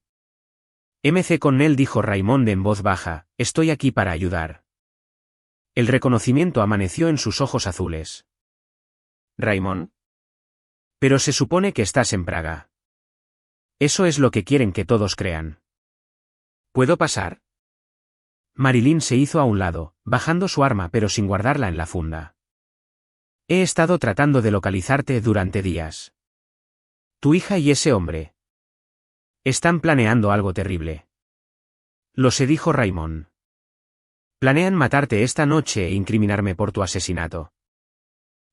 McConnell, dijo Raymond en voz baja, estoy aquí para ayudar. El reconocimiento amaneció en sus ojos azules. Raymond. Pero se supone que estás en Praga. Eso es lo que quieren que todos crean. ¿Puedo pasar? Marilyn se hizo a un lado, bajando su arma pero sin guardarla en la funda. He estado tratando de localizarte durante días. Tu hija y ese hombre están planeando algo terrible. Lo sé, dijo Raymond. Planean matarte esta noche e incriminarme por tu asesinato.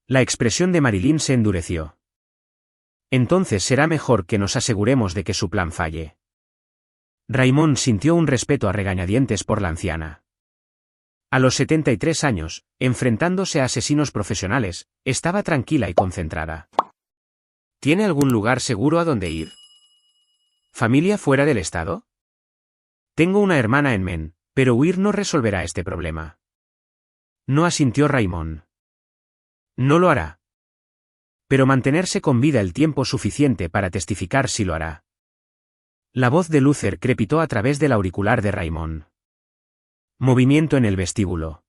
La expresión de Marilyn se endureció. Entonces será mejor que nos aseguremos de que su plan falle. Raymond sintió un respeto a regañadientes por la anciana. A los 73 años, enfrentándose a asesinos profesionales, estaba tranquila y concentrada. ¿Tiene algún lugar seguro a donde ir? ¿Familia fuera del estado? Tengo una hermana en Maine, pero huir no resolverá este problema. No asintió Raymond. No lo hará. Pero mantenerse con vida el tiempo suficiente para testificar sí lo hará. La voz de Luther crepitó a través del auricular de Raymond. Movimiento en el vestíbulo.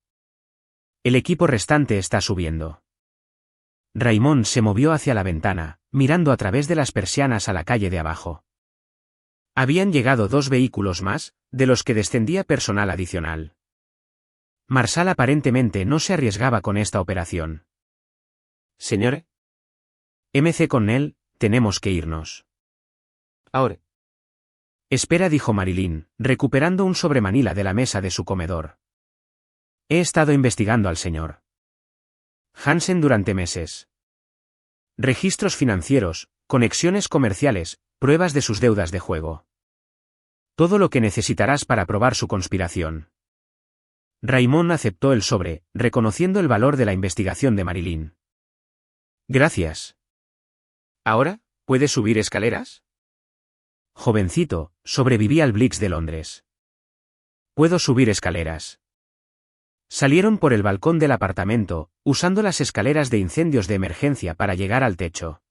El equipo restante está subiendo. Raymond se movió hacia la ventana, mirando a través de las persianas a la calle de abajo. Habían llegado 2 vehículos más, de los que descendía personal adicional. Marshall aparentemente no se arriesgaba con esta operación. Señor MC Connell, tenemos que irnos. Ahora. Espera, dijo Marilyn, recuperando un sobremanila de la mesa de su comedor. He estado investigando al señor Hansen durante meses. Registros financieros, conexiones comerciales, pruebas de sus deudas de juego. Todo lo que necesitarás para probar su conspiración. Raymond aceptó el sobre, reconociendo el valor de la investigación de Marilyn. Gracias. ¿Ahora, puedes subir escaleras? Jovencito, sobreviví al Blitz de Londres. Puedo subir escaleras. Salieron por el balcón del apartamento, usando las escaleras de incendios de emergencia para llegar al techo.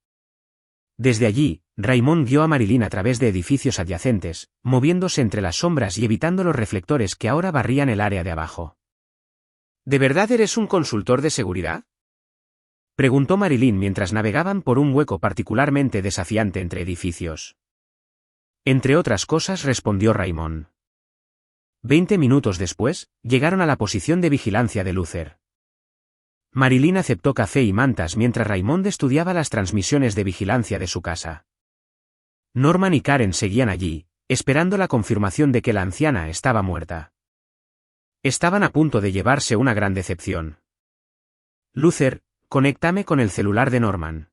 Desde allí, Raymond guió a Marilyn a través de edificios adyacentes, moviéndose entre las sombras y evitando los reflectores que ahora barrían el área de abajo. ¿De verdad eres un consultor de seguridad?, preguntó Marilyn mientras navegaban por un hueco particularmente desafiante entre edificios. Entre otras cosas, respondió Raymond. 20 minutos después, llegaron a la posición de vigilancia de Luther. Marilyn aceptó café y mantas mientras Raymond estudiaba las transmisiones de vigilancia de su casa. Norman y Karen seguían allí, esperando la confirmación de que la anciana estaba muerta. Estaban a punto de llevarse una gran decepción. Luther, conéctame con el celular de Norman.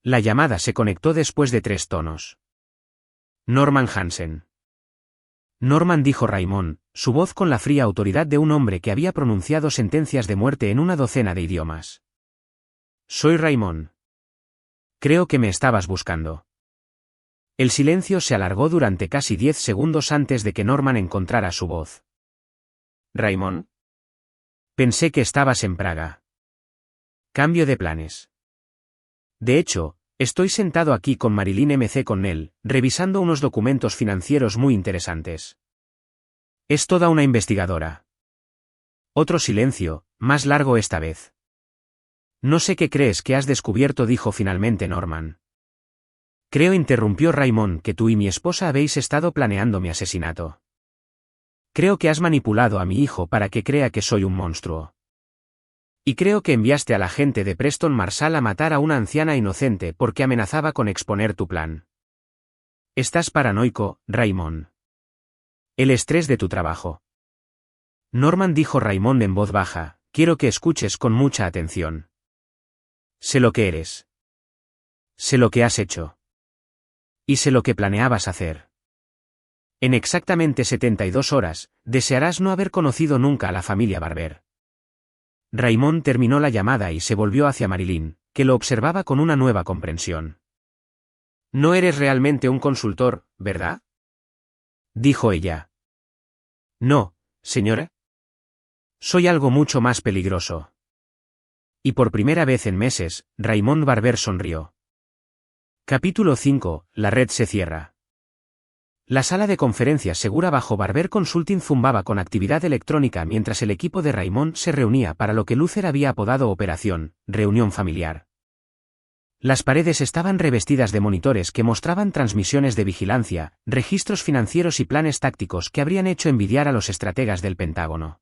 La llamada se conectó después de 3 tonos. Norman Hansen. Norman, dijo Raymond, su voz con la fría autoridad de un hombre que había pronunciado sentencias de muerte en una docena de idiomas. Soy Raymond. Creo que me estabas buscando. El silencio se alargó durante casi 10 segundos antes de que Norman encontrara su voz. Raymond. Pensé que estabas en Praga. Cambio de planes. De hecho, estoy sentado aquí con Marilyn MC Connell, revisando unos documentos financieros muy interesantes. Es toda una investigadora. Otro silencio, más largo esta vez. No sé qué crees que has descubierto, dijo finalmente Norman. Creo, interrumpió Raymond, que tú y mi esposa habéis estado planeando mi asesinato. Creo que has manipulado a mi hijo para que crea que soy un monstruo. Y creo que enviaste al agente de Preston Marshall a matar a una anciana inocente porque amenazaba con exponer tu plan. Estás paranoico, Raymond. El estrés de tu trabajo. Norman, dijo Raymond en voz baja, quiero que escuches con mucha atención. Sé lo que eres. Sé lo que has hecho. Y sé lo que planeabas hacer. En exactamente 72 horas, desearás no haber conocido nunca a la familia Barber. Raymond terminó la llamada y se volvió hacia Marilyn, que lo observaba con una nueva comprensión. No eres realmente un consultor, ¿verdad?, dijo ella. No, señora. Soy algo mucho más peligroso. Y por primera vez en meses, Raymond Barber sonrió. Capítulo 5, la red se cierra. La sala de conferencias segura bajo Barber Consulting zumbaba con actividad electrónica mientras el equipo de Raymond se reunía para lo que Luther había apodado Operación Reunión Familiar. Las paredes estaban revestidas de monitores que mostraban transmisiones de vigilancia, registros financieros y planes tácticos que habrían hecho envidiar a los estrategas del Pentágono.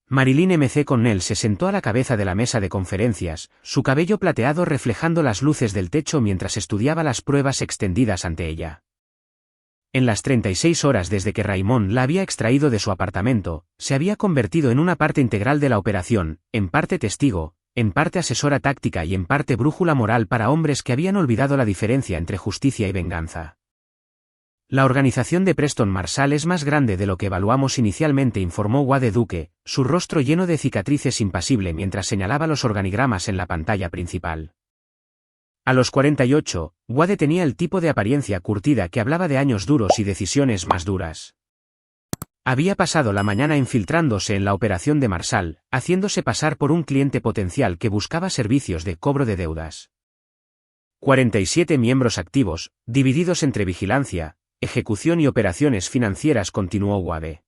Marilyn MC Connell se sentó a la cabeza de la mesa de conferencias, su cabello plateado reflejando las luces del techo mientras estudiaba las pruebas extendidas ante ella. En las 36 horas desde que Raymond la había extraído de su apartamento, se había convertido en una parte integral de la operación, en parte testigo, en parte asesora táctica y en parte brújula moral para hombres que habían olvidado la diferencia entre justicia y venganza. La organización de Preston Marshall es más grande de lo que evaluamos inicialmente, informó Wade Duke, su rostro lleno de cicatrices impasible mientras señalaba los organigramas en la pantalla principal. A los 48, Wade tenía el tipo de apariencia curtida que hablaba de años duros y decisiones más duras. Había pasado la mañana infiltrándose en la operación de Marshall, haciéndose pasar por un cliente potencial que buscaba servicios de cobro de deudas. 47 miembros activos, divididos entre vigilancia, ejecución y operaciones financieras, continuó Wade.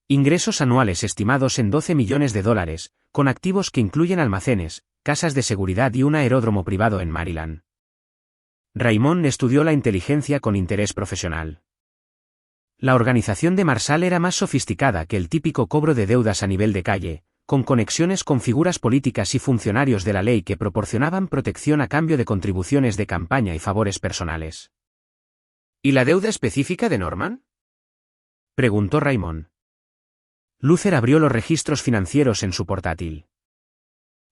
Ingresos anuales estimados en $12 millones, con activos que incluyen almacenes, casas de seguridad y un aeródromo privado en Maryland. Raymond estudió la inteligencia con interés profesional. La organización de Marshall era más sofisticada que el típico cobro de deudas a nivel de calle, con conexiones con figuras políticas y funcionarios de la ley que proporcionaban protección a cambio de contribuciones de campaña y favores personales. ¿Y la deuda específica de Norman?, preguntó Raymond. Luther abrió los registros financieros en su portátil.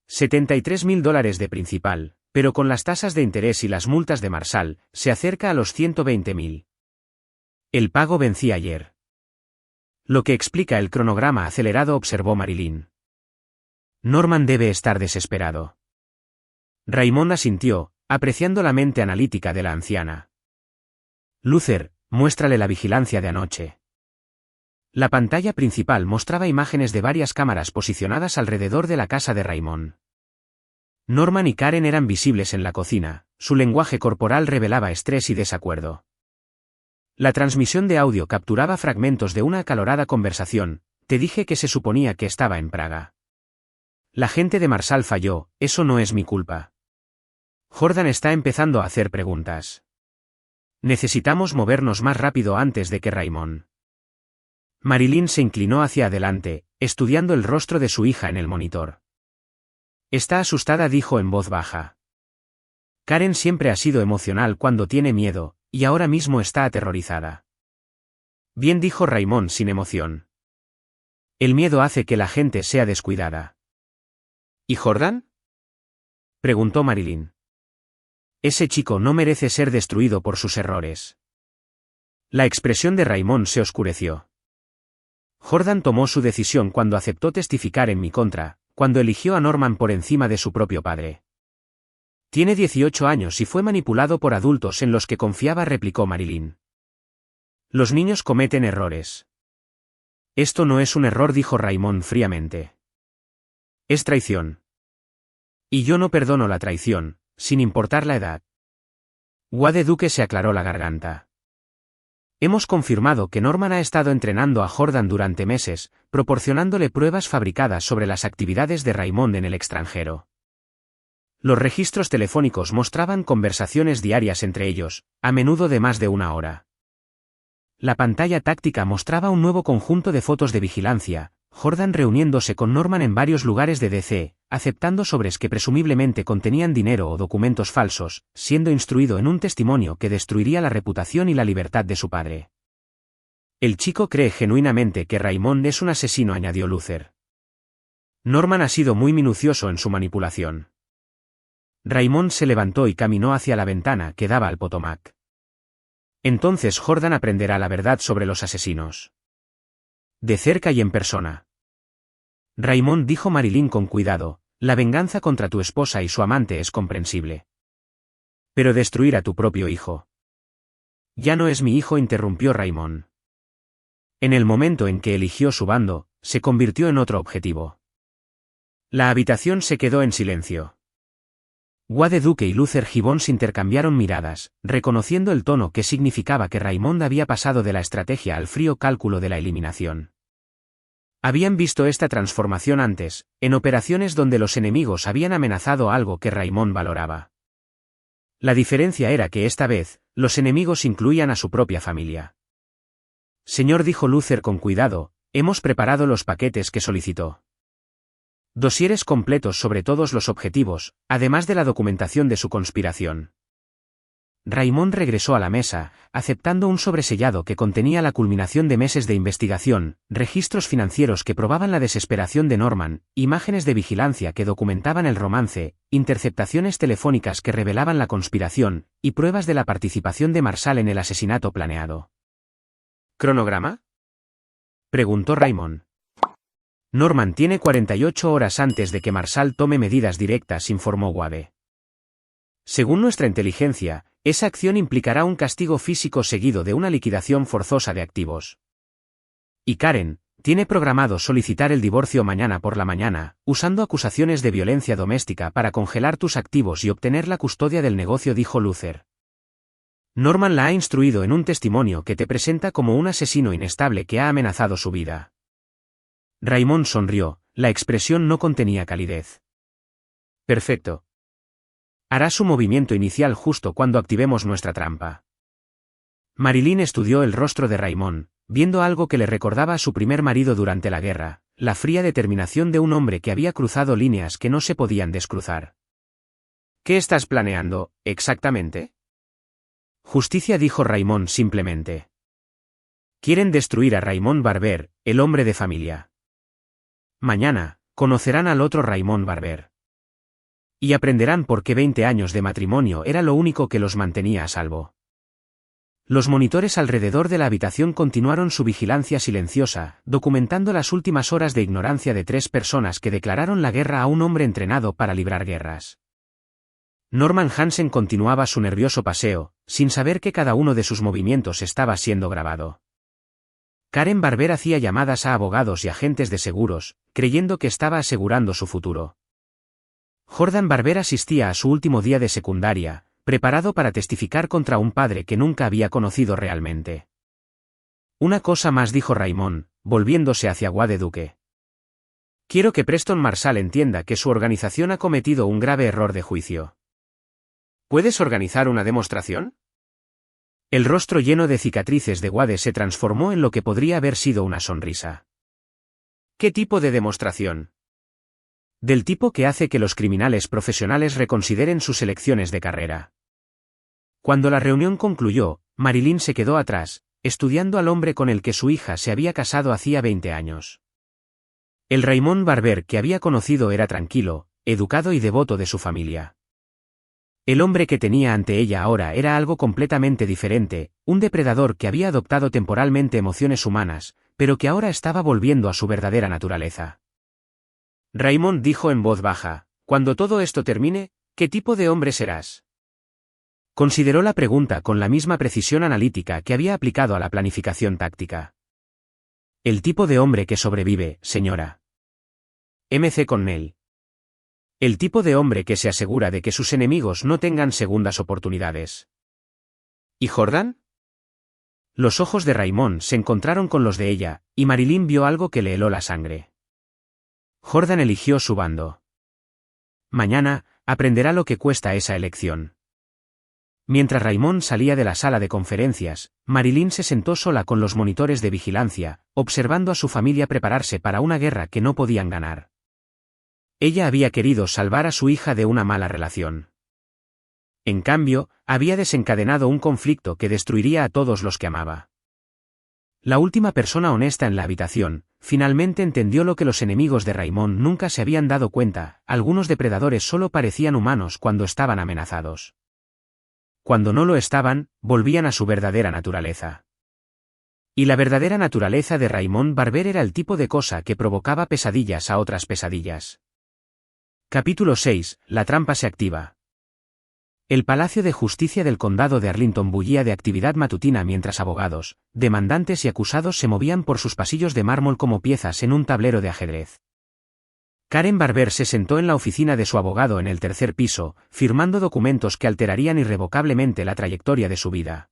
$73.000 de principal, pero con las tasas de interés y las multas de Marshall, se acerca a los 120.000. El pago vencía ayer. Lo que explica el cronograma acelerado, observó Marilyn. Norman debe estar desesperado. Raymond asintió, apreciando la mente analítica de la anciana. Luther, muéstrale la vigilancia de anoche. La pantalla principal mostraba imágenes de varias cámaras posicionadas alrededor de la casa de Raymond. Norman y Karen eran visibles en la cocina, su lenguaje corporal revelaba estrés y desacuerdo. La transmisión de audio capturaba fragmentos de una acalorada conversación. Te dije que se suponía que estaba en Praga. La gente de Marshall falló, eso no es mi culpa. Jordan está empezando a hacer preguntas. Necesitamos movernos más rápido antes de que Raymond. Marilyn se inclinó hacia adelante, estudiando el rostro de su hija en el monitor. Está asustada, dijo en voz baja. Karen siempre ha sido emocional cuando tiene miedo, y ahora mismo está aterrorizada. Bien, dijo Raymond sin emoción. El miedo hace que la gente sea descuidada. ¿Y Jordan?, preguntó Marilyn. Ese chico no merece ser destruido por sus errores. La expresión de Raymond se oscureció. Jordan tomó su decisión cuando aceptó testificar en mi contra, cuando eligió a Norman por encima de su propio padre. Tiene 18 años y fue manipulado por adultos en los que confiaba, replicó Marilyn. Los niños cometen errores. Esto no es un error, dijo Raymond fríamente. Es traición. Y yo no perdono la traición, sin importar la edad. Wade Duke se aclaró la garganta. Hemos confirmado que Norman ha estado entrenando a Jordan durante meses, proporcionándole pruebas fabricadas sobre las actividades de Raymond en el extranjero. Los registros telefónicos mostraban conversaciones diarias entre ellos, a menudo de más de una hora. La pantalla táctica mostraba un nuevo conjunto de fotos de vigilancia, Jordan reuniéndose con Norman en varios lugares de DC, aceptando sobres que presumiblemente contenían dinero o documentos falsos, siendo instruido en un testimonio que destruiría la reputación y la libertad de su padre. El chico cree genuinamente que Raymond es un asesino, añadió Luther. Norman ha sido muy minucioso en su manipulación. Raymond se levantó y caminó hacia la ventana que daba al Potomac. Entonces Jordan aprenderá la verdad sobre los asesinos. De cerca y en persona. Raymond, dijo Marilyn con cuidado, la venganza contra tu esposa y su amante es comprensible. Pero destruir a tu propio hijo. Ya no es mi hijo, interrumpió Raymond. En el momento en que eligió su bando, se convirtió en otro objetivo. La habitación se quedó en silencio. Wade Duke y Luther Gibbons intercambiaron miradas, reconociendo el tono que significaba que Raymond había pasado de la estrategia al frío cálculo de la eliminación. Habían visto esta transformación antes, en operaciones donde los enemigos habían amenazado algo que Raymond valoraba. La diferencia era que esta vez, los enemigos incluían a su propia familia. Señor, dijo Luther con cuidado, hemos preparado los paquetes que solicitó. Dosieres completos sobre todos los objetivos, además de la documentación de su conspiración. Raymond regresó a la mesa, aceptando un sobresellado que contenía la culminación de meses de investigación, registros financieros que probaban la desesperación de Norman, imágenes de vigilancia que documentaban el romance, interceptaciones telefónicas que revelaban la conspiración, y pruebas de la participación de Marshall en el asesinato planeado. ¿Cronograma?, preguntó Raymond. Norman tiene 48 horas antes de que Marshall tome medidas directas, informó Wade. Según nuestra inteligencia, esa acción implicará un castigo físico seguido de una liquidación forzosa de activos. Y Karen tiene programado solicitar el divorcio mañana por la mañana, usando acusaciones de violencia doméstica para congelar tus activos y obtener la custodia del negocio, dijo Luther. Norman la ha instruido en un testimonio que te presenta como un asesino inestable que ha amenazado su vida. Raymond sonrió, la expresión no contenía calidez. Perfecto. Hará su movimiento inicial justo cuando activemos nuestra trampa. Marilyn estudió el rostro de Raymond, viendo algo que le recordaba a su primer marido durante la guerra, la fría determinación de un hombre que había cruzado líneas que no se podían descruzar. ¿Qué estás planeando, exactamente? Justicia, dijo Raymond simplemente. Quieren destruir a Raymond Barber, el hombre de familia. Mañana, conocerán al otro Raymond Barber. Y aprenderán por qué 20 años de matrimonio era lo único que los mantenía a salvo. Los monitores alrededor de la habitación continuaron su vigilancia silenciosa, documentando las últimas horas de ignorancia de 3 personas que declararon la guerra a un hombre entrenado para librar guerras. Norman Hansen continuaba su nervioso paseo, sin saber que cada uno de sus movimientos estaba siendo grabado. Karen Barber hacía llamadas a abogados y agentes de seguros, creyendo que estaba asegurando su futuro. Jordan Barber asistía a su último día de secundaria, preparado para testificar contra un padre que nunca había conocido realmente. Una cosa más, dijo Raymond, volviéndose hacia Wade Duke. Quiero que Preston Marshall entienda que su organización ha cometido un grave error de juicio. ¿Puedes organizar una demostración? El rostro lleno de cicatrices de Wade se transformó en lo que podría haber sido una sonrisa. ¿Qué tipo de demostración? Del tipo que hace que los criminales profesionales reconsideren sus elecciones de carrera. Cuando la reunión concluyó, Marilyn se quedó atrás, estudiando al hombre con el que su hija se había casado hacía 20 años. El Raymond Barber que había conocido era tranquilo, educado y devoto de su familia. El hombre que tenía ante ella ahora era algo completamente diferente, un depredador que había adoptado temporalmente emociones humanas, pero que ahora estaba volviendo a su verdadera naturaleza. Raymond dijo en voz baja, cuando todo esto termine, ¿qué tipo de hombre serás? Consideró la pregunta con la misma precisión analítica que había aplicado a la planificación táctica. El tipo de hombre que sobrevive, señora. M.C. Connell. El tipo de hombre que se asegura de que sus enemigos no tengan segundas oportunidades. ¿Y Jordan? Los ojos de Raymond se encontraron con los de ella, y Marilyn vio algo que le heló la sangre. Jordan eligió su bando. Mañana, aprenderá lo que cuesta esa elección. Mientras Raymond salía de la sala de conferencias, Marilyn se sentó sola con los monitores de vigilancia, observando a su familia prepararse para una guerra que no podían ganar. Ella había querido salvar a su hija de una mala relación. En cambio, había desencadenado un conflicto que destruiría a todos los que amaba. La última persona honesta en la habitación, finalmente entendió lo que los enemigos de Raymond nunca se habían dado cuenta: algunos depredadores solo parecían humanos cuando estaban amenazados. Cuando no lo estaban, volvían a su verdadera naturaleza. Y la verdadera naturaleza de Raymond Barber era el tipo de cosa que provocaba pesadillas a otras pesadillas. Capítulo 6. La trampa se activa. El Palacio de Justicia del Condado de Arlington bullía de actividad matutina mientras abogados, demandantes y acusados se movían por sus pasillos de mármol como piezas en un tablero de ajedrez. Karen Barber se sentó en la oficina de su abogado en el 3er piso, firmando documentos que alterarían irrevocablemente la trayectoria de su vida.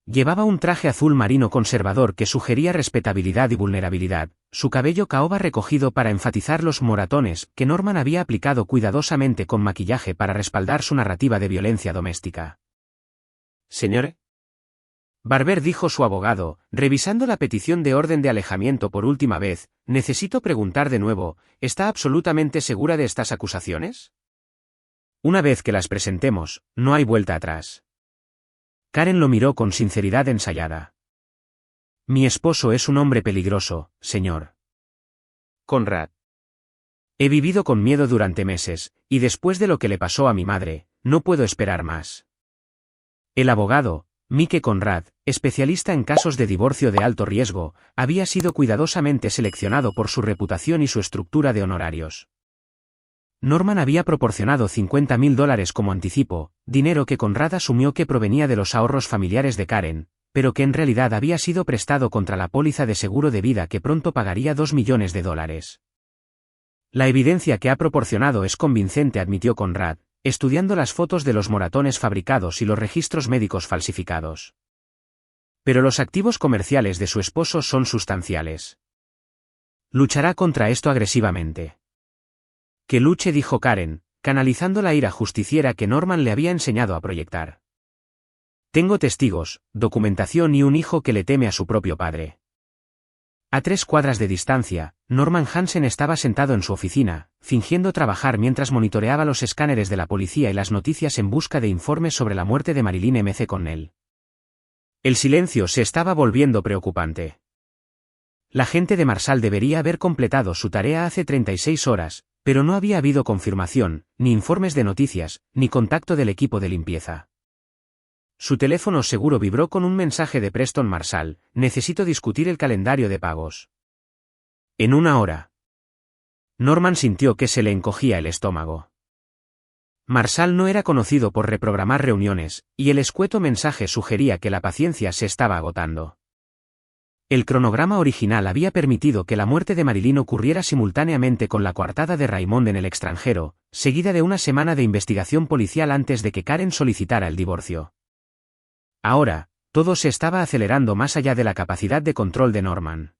Llevaba un traje azul marino conservador que sugería respetabilidad y vulnerabilidad, su cabello caoba recogido para enfatizar los moratones que Norman había aplicado cuidadosamente con maquillaje para respaldar su narrativa de violencia doméstica. «Señor Barber», dijo su abogado, revisando la petición de orden de alejamiento por última vez, «necesito preguntar de nuevo, ¿está absolutamente segura de estas acusaciones? Una vez que las presentemos, no hay vuelta atrás». Karen lo miró con sinceridad ensayada. Mi esposo es un hombre peligroso, señor Conrad. He vivido con miedo durante meses, y después de lo que le pasó a mi madre, no puedo esperar más. El abogado, Mike Conrad, especialista en casos de divorcio de alto riesgo, había sido cuidadosamente seleccionado por su reputación y su estructura de honorarios. Norman había proporcionado $50,000 como anticipo, dinero que Conrad asumió que provenía de los ahorros familiares de Karen, pero que en realidad había sido prestado contra la póliza de seguro de vida que pronto pagaría $2 millones. La evidencia que ha proporcionado es convincente, admitió Conrad, estudiando las fotos de los moratones fabricados y los registros médicos falsificados. Pero los activos comerciales de su esposo son sustanciales. Luchará contra esto agresivamente. Que luche, dijo Karen, canalizando la ira justiciera que Norman le había enseñado a proyectar. Tengo testigos, documentación y un hijo que le teme a su propio padre. A 3 cuadras de distancia, Norman Hansen estaba sentado en su oficina, fingiendo trabajar mientras monitoreaba los escáneres de la policía y las noticias en busca de informes sobre la muerte de Marilyn M. Connell. El silencio se estaba volviendo preocupante. La gente de Marshall debería haber completado su tarea hace 36 horas, pero no había habido confirmación, ni informes de noticias, ni contacto del equipo de limpieza. Su teléfono seguro vibró con un mensaje de Preston Marshall: necesito discutir el calendario de pagos. En 1 hora. Norman sintió que se le encogía el estómago. Marshall no era conocido por reprogramar reuniones, y el escueto mensaje sugería que la paciencia se estaba agotando. El cronograma original había permitido que la muerte de Marilyn ocurriera simultáneamente con la coartada de Raymond en el extranjero, seguida de una semana de investigación policial antes de que Karen solicitara el divorcio. Ahora, todo se estaba acelerando más allá de la capacidad de control de Norman.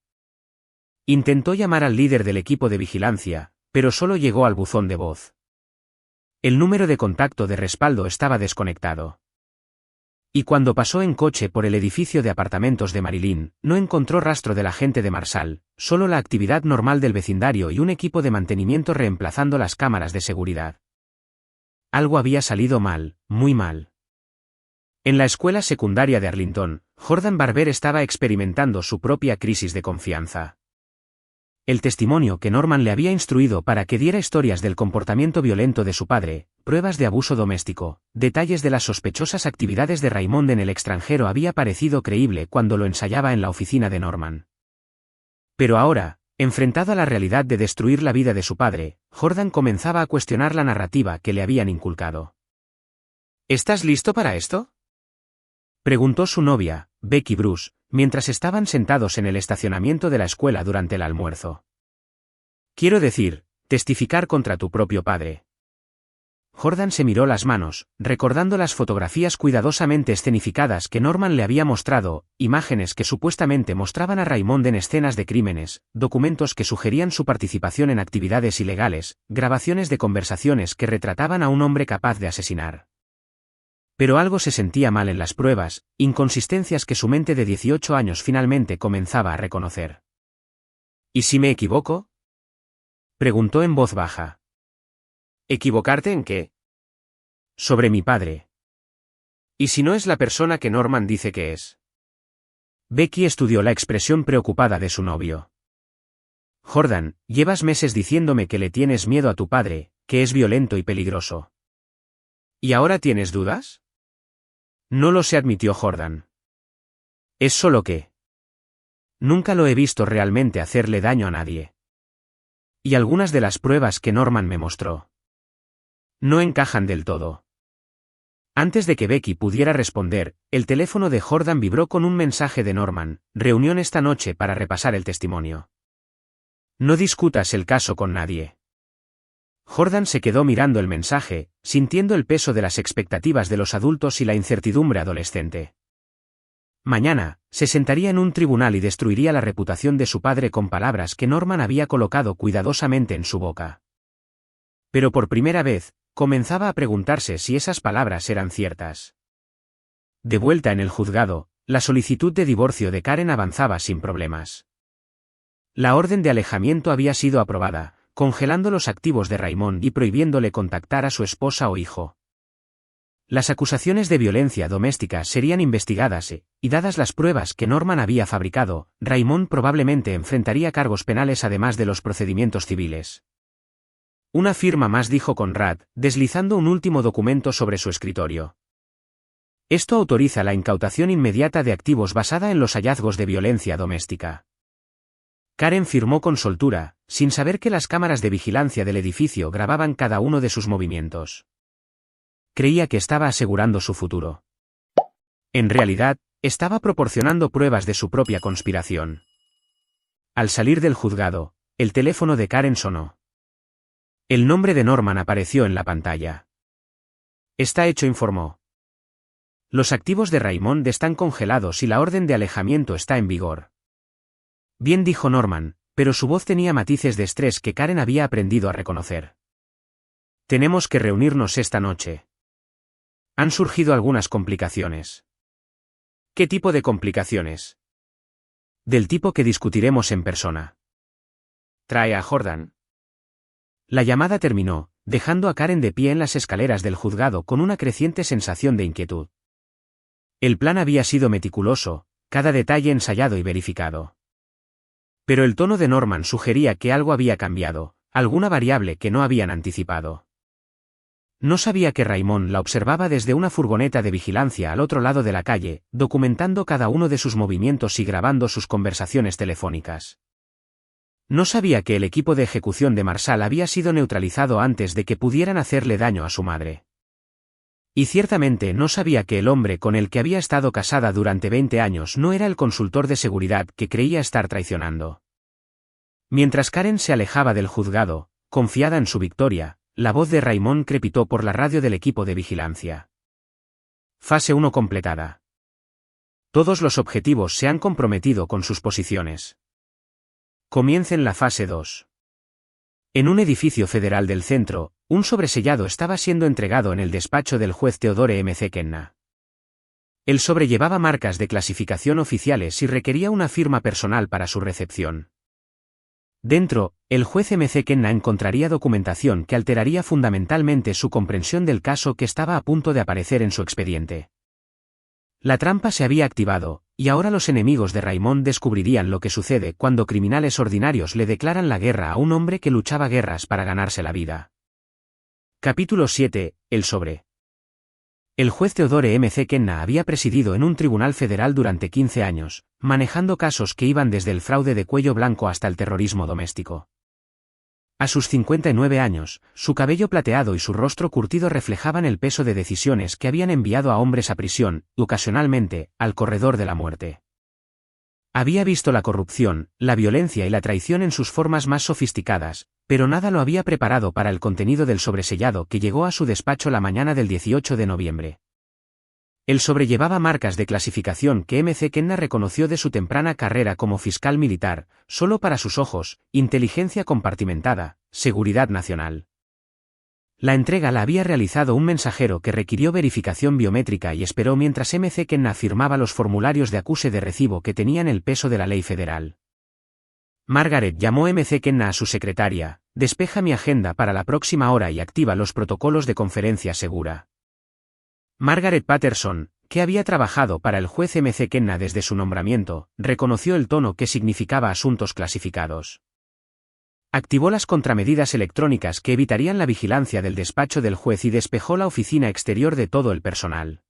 Intentó llamar al líder del equipo de vigilancia, pero solo llegó al buzón de voz. El número de contacto de respaldo estaba desconectado. Y cuando pasó en coche por el edificio de apartamentos de Marilyn, no encontró rastro del agente de Marshall, solo la actividad normal del vecindario y un equipo de mantenimiento reemplazando las cámaras de seguridad. Algo había salido mal, muy mal. En la escuela secundaria de Arlington, Jordan Barber estaba experimentando su propia crisis de confianza. El testimonio que Norman le había instruido para que diera historias del comportamiento violento de su padre, pruebas de abuso doméstico, detalles de las sospechosas actividades de Raymond en el extranjero había parecido creíble cuando lo ensayaba en la oficina de Norman. Pero ahora, enfrentado a la realidad de destruir la vida de su padre, Jordan comenzaba a cuestionar la narrativa que le habían inculcado. ¿Estás listo para esto?, preguntó su novia, Becky Bruce, mientras estaban sentados en el estacionamiento de la escuela durante el almuerzo. Quiero decir, testificar contra tu propio padre. Jordan se miró las manos, recordando las fotografías cuidadosamente escenificadas que Norman le había mostrado, imágenes que supuestamente mostraban a Raymond en escenas de crímenes, documentos que sugerían su participación en actividades ilegales, grabaciones de conversaciones que retrataban a un hombre capaz de asesinar. Pero algo se sentía mal en las pruebas, inconsistencias que su mente de 18 años finalmente comenzaba a reconocer. ¿Y si me equivoco?, preguntó en voz baja. ¿Equivocarte en qué? Sobre mi padre. ¿Y si no es la persona que Norman dice que es? Becky estudió la expresión preocupada de su novio. Jordan, llevas meses diciéndome que le tienes miedo a tu padre, que es violento y peligroso. ¿Y ahora tienes dudas? No lo sé, admitió Jordan. Es solo que nunca lo he visto realmente hacerle daño a nadie. Y algunas de las pruebas que Norman me mostró no encajan del todo. Antes de que Becky pudiera responder, el teléfono de Jordan vibró con un mensaje de Norman: reunión esta noche para repasar el testimonio. No discutas el caso con nadie. Jordan se quedó mirando el mensaje, sintiendo el peso de las expectativas de los adultos y la incertidumbre adolescente. Mañana, se sentaría en un tribunal y destruiría la reputación de su padre con palabras que Norman había colocado cuidadosamente en su boca. Pero por primera vez, comenzaba a preguntarse si esas palabras eran ciertas. De vuelta en el juzgado, la solicitud de divorcio de Karen avanzaba sin problemas. La orden de alejamiento había sido aprobada, congelando los activos de Raymond y prohibiéndole contactar a su esposa o hijo. Las acusaciones de violencia doméstica serían investigadas y dadas las pruebas que Norman había fabricado, Raymond probablemente enfrentaría cargos penales además de los procedimientos civiles. Una firma más, dijo Conrad, deslizando un último documento sobre su escritorio. Esto autoriza la incautación inmediata de activos basada en los hallazgos de violencia doméstica. Karen firmó con soltura, sin saber que las cámaras de vigilancia del edificio grababan cada uno de sus movimientos. Creía que estaba asegurando su futuro. En realidad, estaba proporcionando pruebas de su propia conspiración. Al salir del juzgado, el teléfono de Karen sonó. El nombre de Norman apareció en la pantalla. Está hecho, informó. Los activos de Raymond están congelados y la orden de alejamiento está en vigor. Bien, dijo Norman, pero su voz tenía matices de estrés que Karen había aprendido a reconocer. Tenemos que reunirnos esta noche. Han surgido algunas complicaciones. ¿Qué tipo de complicaciones? Del tipo que discutiremos en persona. Trae a Jordan. La llamada terminó, dejando a Karen de pie en las escaleras del juzgado con una creciente sensación de inquietud. El plan había sido meticuloso, cada detalle ensayado y verificado. Pero el tono de Norman sugería que algo había cambiado, alguna variable que no habían anticipado. No sabía que Raymond la observaba desde una furgoneta de vigilancia al otro lado de la calle, documentando cada uno de sus movimientos y grabando sus conversaciones telefónicas. No sabía que el equipo de ejecución de Marshall había sido neutralizado antes de que pudieran hacerle daño a su madre. Y ciertamente no sabía que el hombre con el que había estado casada durante 20 años no era el consultor de seguridad que creía estar traicionando. Mientras Karen se alejaba del juzgado, confiada en su victoria, la voz de Raymond crepitó por la radio del equipo de vigilancia. Fase 1 completada. Todos los objetivos se han comprometido con sus posiciones. Comiencen la fase 2. En un edificio federal del centro, un sobresellado estaba siendo entregado en el despacho del juez Theodore M. Kenna. El sobre llevaba marcas de clasificación oficiales y requería una firma personal para su recepción. Dentro, el juez M. Kenna encontraría documentación que alteraría fundamentalmente su comprensión del caso que estaba a punto de aparecer en su expediente. La trampa se había activado, y ahora los enemigos de Raymond descubrirían lo que sucede cuando criminales ordinarios le declaran la guerra a un hombre que luchaba guerras para ganarse la vida. Capítulo 7. El sobre. El juez Theodore M. Kenna había presidido en un tribunal federal durante 15 años, manejando casos que iban desde el fraude de cuello blanco hasta el terrorismo doméstico. A sus 59 años, su cabello plateado y su rostro curtido reflejaban el peso de decisiones que habían enviado a hombres a prisión, y ocasionalmente, al corredor de la muerte. Había visto la corrupción, la violencia y la traición en sus formas más sofisticadas, pero nada lo había preparado para el contenido del sobresellado que llegó a su despacho la mañana del 18 de noviembre. El sobre llevaba marcas de clasificación que M. Kenna reconoció de su temprana carrera como fiscal militar, solo para sus ojos: inteligencia compartimentada, seguridad nacional. La entrega la había realizado un mensajero que requirió verificación biométrica y esperó mientras M. Kenna firmaba los formularios de acuse de recibo que tenían el peso de la ley federal. Margaret llamó M. Kenna a su secretaria: despeja mi agenda para la próxima hora y activa los protocolos de conferencia segura. Margaret Patterson, que había trabajado para el juez M. Kenna desde su nombramiento, reconoció el tono que significaba asuntos clasificados. Activó las contramedidas electrónicas que evitarían la vigilancia del despacho del juez y despejó la oficina exterior de todo el personal.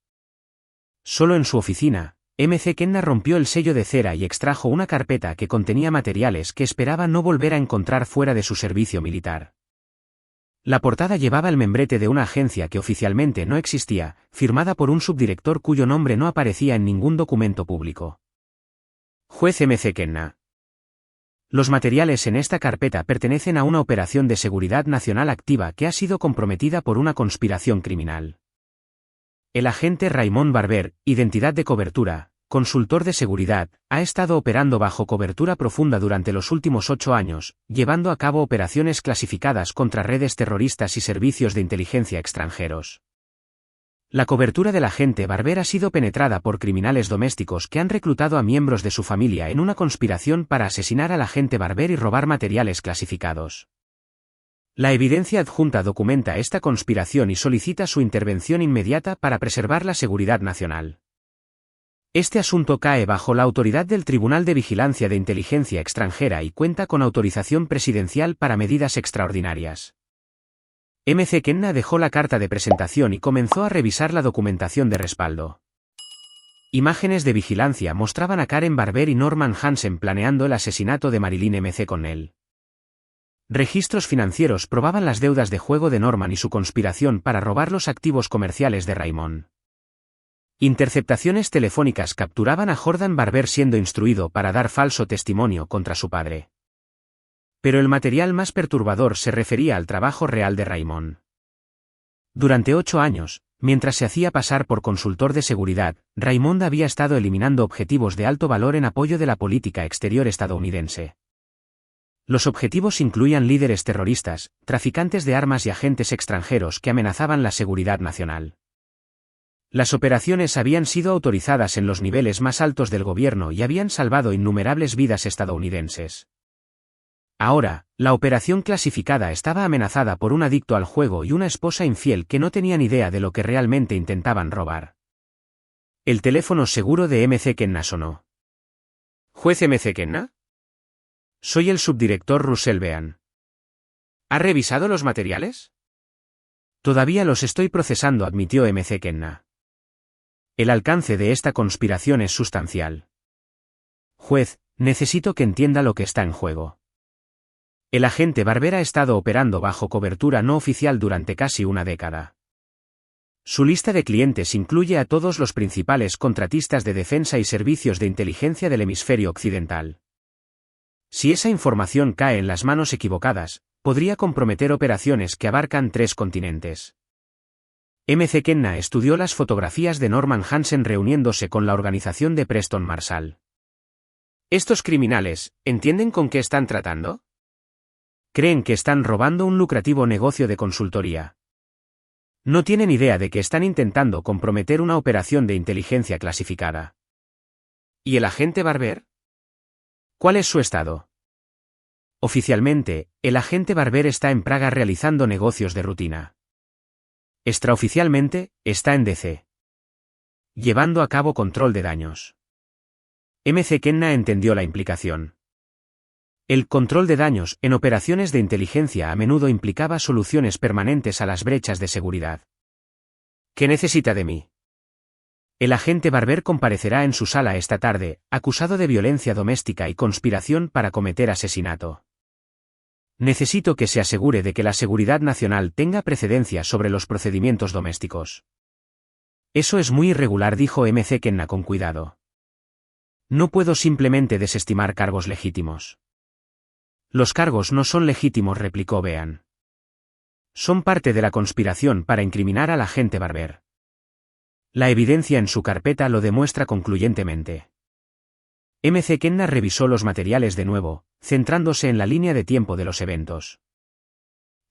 Solo en su oficina, M. Kenna rompió el sello de cera y extrajo una carpeta que contenía materiales que esperaba no volver a encontrar fuera de su servicio militar. La portada llevaba el membrete de una agencia que oficialmente no existía, firmada por un subdirector cuyo nombre no aparecía en ningún documento público. Juez M. Kenna. Los materiales en esta carpeta pertenecen a una operación de seguridad nacional activa que ha sido comprometida por una conspiración criminal. El agente Raymond Barber, identidad de cobertura, consultor de seguridad, ha estado operando bajo cobertura profunda durante los últimos 8 años, llevando a cabo operaciones clasificadas contra redes terroristas y servicios de inteligencia extranjeros. La cobertura del agente Barber ha sido penetrada por criminales domésticos que han reclutado a miembros de su familia en una conspiración para asesinar al agente Barber y robar materiales clasificados. La evidencia adjunta documenta esta conspiración y solicita su intervención inmediata para preservar la seguridad nacional. Este asunto cae bajo la autoridad del Tribunal de Vigilancia de Inteligencia Extranjera y cuenta con autorización presidencial para medidas extraordinarias. M.C. Kenna dejó la carta de presentación y comenzó a revisar la documentación de respaldo. Imágenes de vigilancia mostraban a Karen Barber y Norman Hansen planeando el asesinato de Marilyn M.C. Connell. Registros financieros probaban las deudas de juego de Norman y su conspiración para robar los activos comerciales de Raymond. Interceptaciones telefónicas capturaban a Jordan Barber siendo instruido para dar falso testimonio contra su padre. Pero el material más perturbador se refería al trabajo real de Raymond. Durante 8 años, mientras se hacía pasar por consultor de seguridad, Raymond había estado eliminando objetivos de alto valor en apoyo de la política exterior estadounidense. Los objetivos incluían líderes terroristas, traficantes de armas y agentes extranjeros que amenazaban la seguridad nacional. Las operaciones habían sido autorizadas en los niveles más altos del gobierno y habían salvado innumerables vidas estadounidenses. Ahora, la operación clasificada estaba amenazada por un adicto al juego y una esposa infiel que no tenían idea de lo que realmente intentaban robar. El teléfono seguro de M.C. Kenna sonó. ¿Juez M.C. Kenna? Soy el subdirector Russell Bean. ¿Ha revisado los materiales? Todavía los estoy procesando, admitió M.C. Kenna. El alcance de esta conspiración es sustancial. Juez, necesito que entienda lo que está en juego. El agente Barber ha estado operando bajo cobertura no oficial durante casi una década. Su lista de clientes incluye a todos los principales contratistas de defensa y servicios de inteligencia del hemisferio occidental. Si esa información cae en las manos equivocadas, podría comprometer operaciones que abarcan 3 continentes. M.C. Kenna estudió las fotografías de Norman Hansen reuniéndose con la organización de Preston Marshall. ¿Estos criminales entienden con qué están tratando? Creen que están robando un lucrativo negocio de consultoría. No tienen idea de que están intentando comprometer una operación de inteligencia clasificada. ¿Y el agente Barber? ¿Cuál es su estado? Oficialmente, el agente Barber está en Praga realizando negocios de rutina. Extraoficialmente, está en D.C. llevando a cabo control de daños. M.C. Kenna entendió la implicación. El control de daños en operaciones de inteligencia a menudo implicaba soluciones permanentes a las brechas de seguridad. ¿Qué necesita de mí? El agente Barber comparecerá en su sala esta tarde, acusado de violencia doméstica y conspiración para cometer asesinato. Necesito que se asegure de que la seguridad nacional tenga precedencia sobre los procedimientos domésticos. Eso es muy irregular, dijo M.C. Kenna con cuidado. No puedo simplemente desestimar cargos legítimos. Los cargos no son legítimos, replicó Bean. Son parte de la conspiración para incriminar al agente Barber. La evidencia en su carpeta lo demuestra concluyentemente. M.C. Kenna revisó los materiales de nuevo, centrándose en la línea de tiempo de los eventos.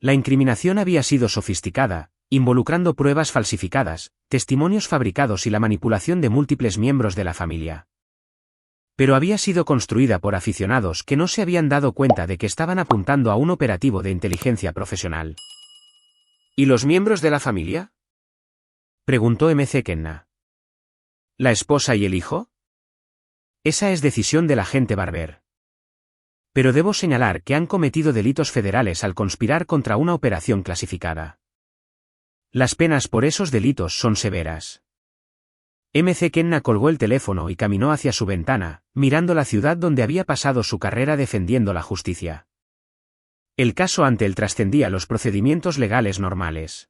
La incriminación había sido sofisticada, involucrando pruebas falsificadas, testimonios fabricados y la manipulación de múltiples miembros de la familia. Pero había sido construida por aficionados que no se habían dado cuenta de que estaban apuntando a un operativo de inteligencia profesional. ¿Y los miembros de la familia?, preguntó M.C. Kenna. ¿La esposa y el hijo? Esa es decisión del agente Barber. Pero debo señalar que han cometido delitos federales al conspirar contra una operación clasificada. Las penas por esos delitos son severas. M.C. Kenna colgó el teléfono y caminó hacia su ventana, mirando la ciudad donde había pasado su carrera defendiendo la justicia. El caso ante él trascendía los procedimientos legales normales.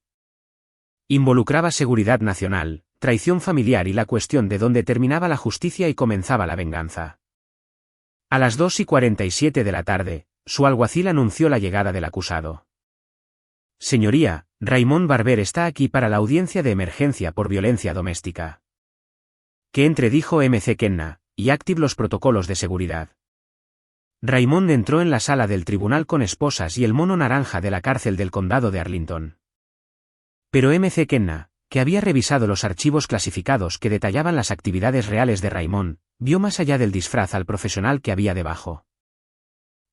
Involucraba seguridad nacional, traición familiar y la cuestión de dónde terminaba la justicia y comenzaba la venganza. A las 2:47 de la tarde, su alguacil anunció la llegada del acusado. Señoría, Raymond Barber está aquí para la audiencia de emergencia por violencia doméstica. Que entre, dijo M.C. Kenna, y active los protocolos de seguridad. Raymond entró en la sala del tribunal con esposas y el mono naranja de la cárcel del condado de Arlington. Pero M.C. Kenna, que había revisado los archivos clasificados que detallaban las actividades reales de Raymond, vio más allá del disfraz al profesional que había debajo.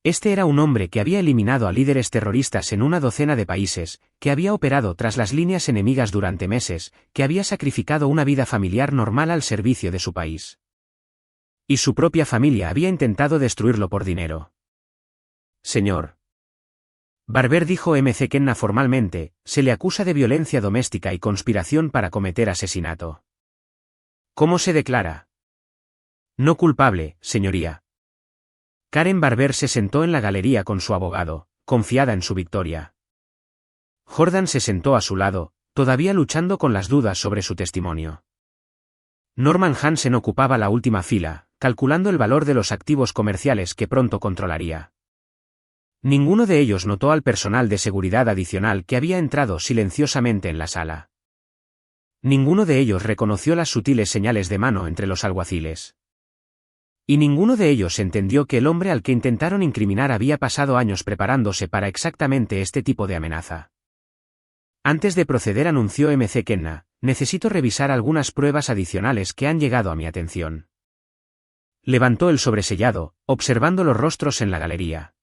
Este era un hombre que había eliminado a líderes terroristas en una docena de países, que había operado tras las líneas enemigas durante meses, que había sacrificado una vida familiar normal al servicio de su país. Y su propia familia había intentado destruirlo por dinero. Señor Barber, dijo McKenna formalmente, se le acusa de violencia doméstica y conspiración para cometer asesinato. ¿Cómo se declara? No culpable, señoría. Karen Barber se sentó en la galería con su abogado, confiada en su victoria. Jordan se sentó a su lado, todavía luchando con las dudas sobre su testimonio. Norman Hansen ocupaba la última fila, calculando el valor de los activos comerciales que pronto controlaría. Ninguno de ellos notó al personal de seguridad adicional que había entrado silenciosamente en la sala. Ninguno de ellos reconoció las sutiles señales de mano entre los alguaciles. Y ninguno de ellos entendió que el hombre al que intentaron incriminar había pasado años preparándose para exactamente este tipo de amenaza. Antes de proceder, anunció McKenna, necesito revisar algunas pruebas adicionales que han llegado a mi atención. Levantó el sobresellado, observando los rostros en la galería.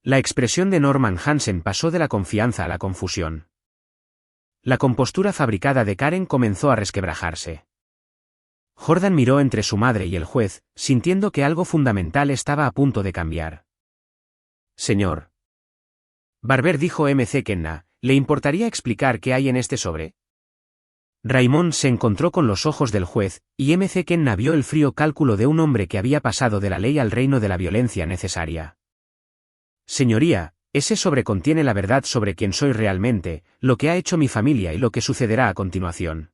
La expresión de Norman Hansen pasó de la confianza a la confusión. La compostura fabricada de Karen comenzó a resquebrajarse. Jordan miró entre su madre y el juez, sintiendo que algo fundamental estaba a punto de cambiar. Señor Barber, dijo McKenna, ¿le importaría explicar qué hay en este sobre? Raymond se encontró con los ojos del juez, y McKenna vio el frío cálculo de un hombre que había pasado de la ley al reino de la violencia necesaria. Señoría, ese sobre contiene la verdad sobre quién soy realmente, lo que ha hecho mi familia y lo que sucederá a continuación.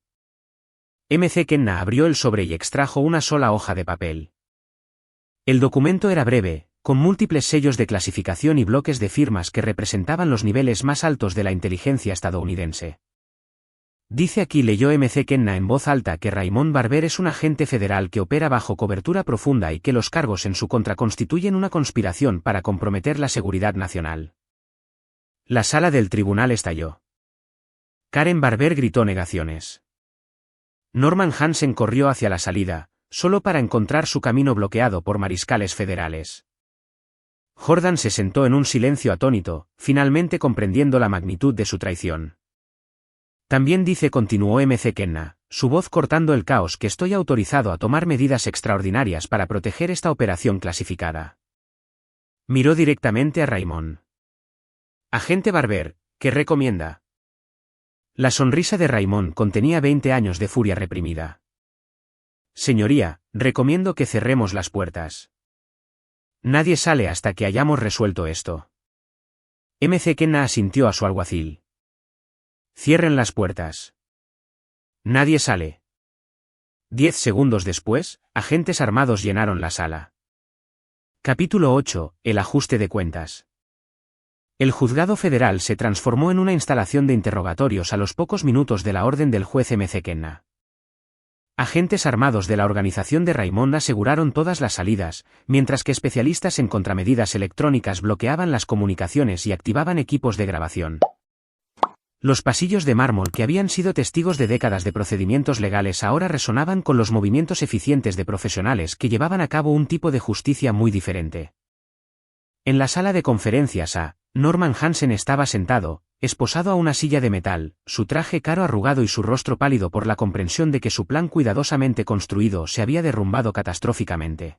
McKenna abrió el sobre y extrajo una sola hoja de papel. El documento era breve, con múltiples sellos de clasificación y bloques de firmas que representaban los niveles más altos de la inteligencia estadounidense. Dice aquí, leyó McKenna en voz alta, que Raymond Barber es un agente federal que opera bajo cobertura profunda y que los cargos en su contra constituyen una conspiración para comprometer la seguridad nacional. La sala del tribunal estalló. Karen Barber gritó negaciones. Norman Hansen corrió hacia la salida, solo para encontrar su camino bloqueado por mariscales federales. Jordan se sentó en un silencio atónito, finalmente comprendiendo la magnitud de su traición. También dice, continuó McKenna, su voz cortando el caos, que estoy autorizado a tomar medidas extraordinarias para proteger esta operación clasificada. Miró directamente a Raymond. Agente Barber, ¿qué recomienda? La sonrisa de Raymond contenía 20 años de furia reprimida. Señoría, recomiendo que cerremos las puertas. Nadie sale hasta que hayamos resuelto esto. McKenna asintió a su alguacil. Cierren las puertas. Nadie sale. 10 segundos después, agentes armados llenaron la sala. Capítulo 8. El ajuste de cuentas. El juzgado federal se transformó en una instalación de interrogatorios a los pocos minutos de la orden del juez McKenna. Agentes armados de la organización de Raymond aseguraron todas las salidas, mientras que especialistas en contramedidas electrónicas bloqueaban las comunicaciones y activaban equipos de grabación. Los pasillos de mármol que habían sido testigos de décadas de procedimientos legales ahora resonaban con los movimientos eficientes de profesionales que llevaban a cabo un tipo de justicia muy diferente. En la sala de conferencias Norman Hansen estaba sentado, esposado a una silla de metal, su traje caro arrugado y su rostro pálido por la comprensión de que su plan cuidadosamente construido se había derrumbado catastróficamente.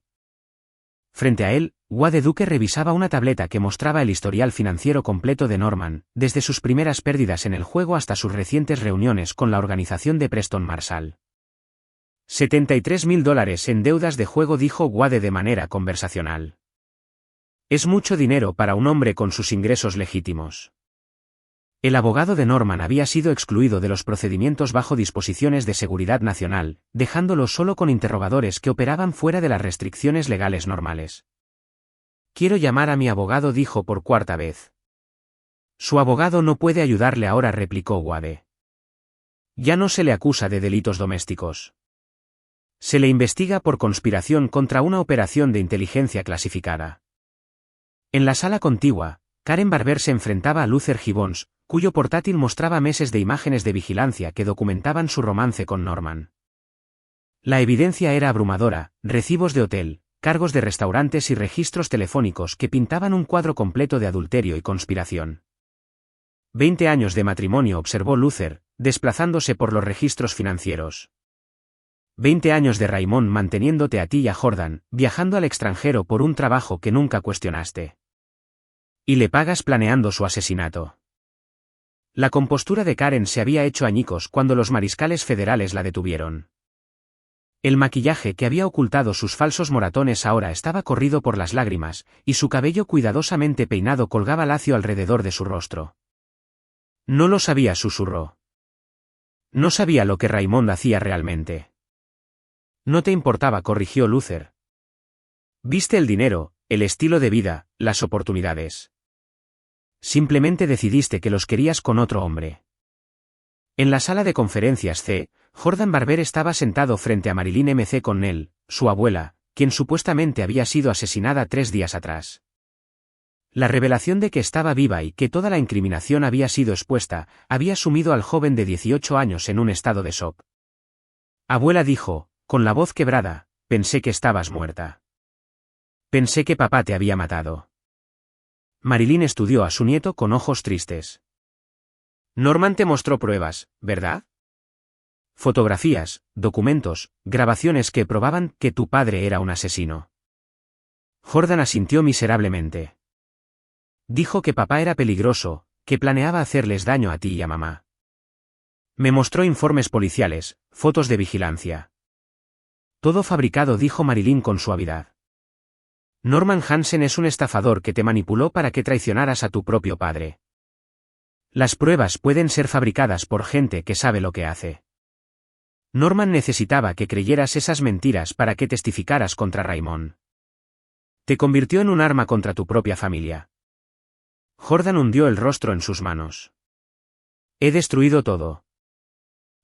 Frente a él, Wade Duke revisaba una tableta que mostraba el historial financiero completo de Norman, desde sus primeras pérdidas en el juego hasta sus recientes reuniones con la organización de Preston Marshall. $73.000 en deudas de juego, dijo Wade de manera conversacional. Es mucho dinero para un hombre con sus ingresos legítimos. El abogado de Norman había sido excluido de los procedimientos bajo disposiciones de seguridad nacional, dejándolo solo con interrogadores que operaban fuera de las restricciones legales normales. Quiero llamar a mi abogado, dijo por cuarta vez. Su abogado no puede ayudarle ahora, replicó Wade. Ya no se le acusa de delitos domésticos. Se le investiga por conspiración contra una operación de inteligencia clasificada. En la sala contigua, Karen Barber se enfrentaba a Luther Gibbons, cuyo portátil mostraba meses de imágenes de vigilancia que documentaban su romance con Norman. La evidencia era abrumadora: recibos de hotel, cargos de restaurantes y registros telefónicos que pintaban un cuadro completo de adulterio y conspiración. 20 años de matrimonio, observó Luther, desplazándose por los registros financieros. 20 años de Raymond manteniéndote a ti y a Jordan, viajando al extranjero por un trabajo que nunca cuestionaste. Y le pagas planeando su asesinato. La compostura de Karen se había hecho añicos cuando los mariscales federales la detuvieron. El maquillaje que había ocultado sus falsos moratones ahora estaba corrido por las lágrimas, y su cabello cuidadosamente peinado colgaba lacio alrededor de su rostro. No lo sabía, susurró. No sabía lo que Raymond hacía realmente. No te importaba, corrigió Luther. Viste el dinero, el estilo de vida, las oportunidades. Simplemente decidiste que los querías con otro hombre. En la sala de conferencias C, Jordan Barber estaba sentado frente a Marilyn M.C. Connell, su abuela, quien supuestamente había sido asesinada 3 días atrás. La revelación de que estaba viva y que toda la incriminación había sido expuesta, había sumido al joven de 18 años en un estado de shock. Abuela, dijo, con la voz quebrada, pensé que estabas muerta. Pensé que papá te había matado. Marilyn estudió a su nieto con ojos tristes. Norman te mostró pruebas, ¿verdad? Fotografías, documentos, grabaciones que probaban que tu padre era un asesino. Jordan asintió miserablemente. Dijo que papá era peligroso, que planeaba hacerles daño a ti y a mamá. Me mostró informes policiales, fotos de vigilancia. Todo fabricado, dijo Marilyn con suavidad. Norman Hansen es un estafador que te manipuló para que traicionaras a tu propio padre. Las pruebas pueden ser fabricadas por gente que sabe lo que hace. Norman necesitaba que creyeras esas mentiras para que testificaras contra Raymond. Te convirtió en un arma contra tu propia familia. Jordan hundió el rostro en sus manos. He destruido todo.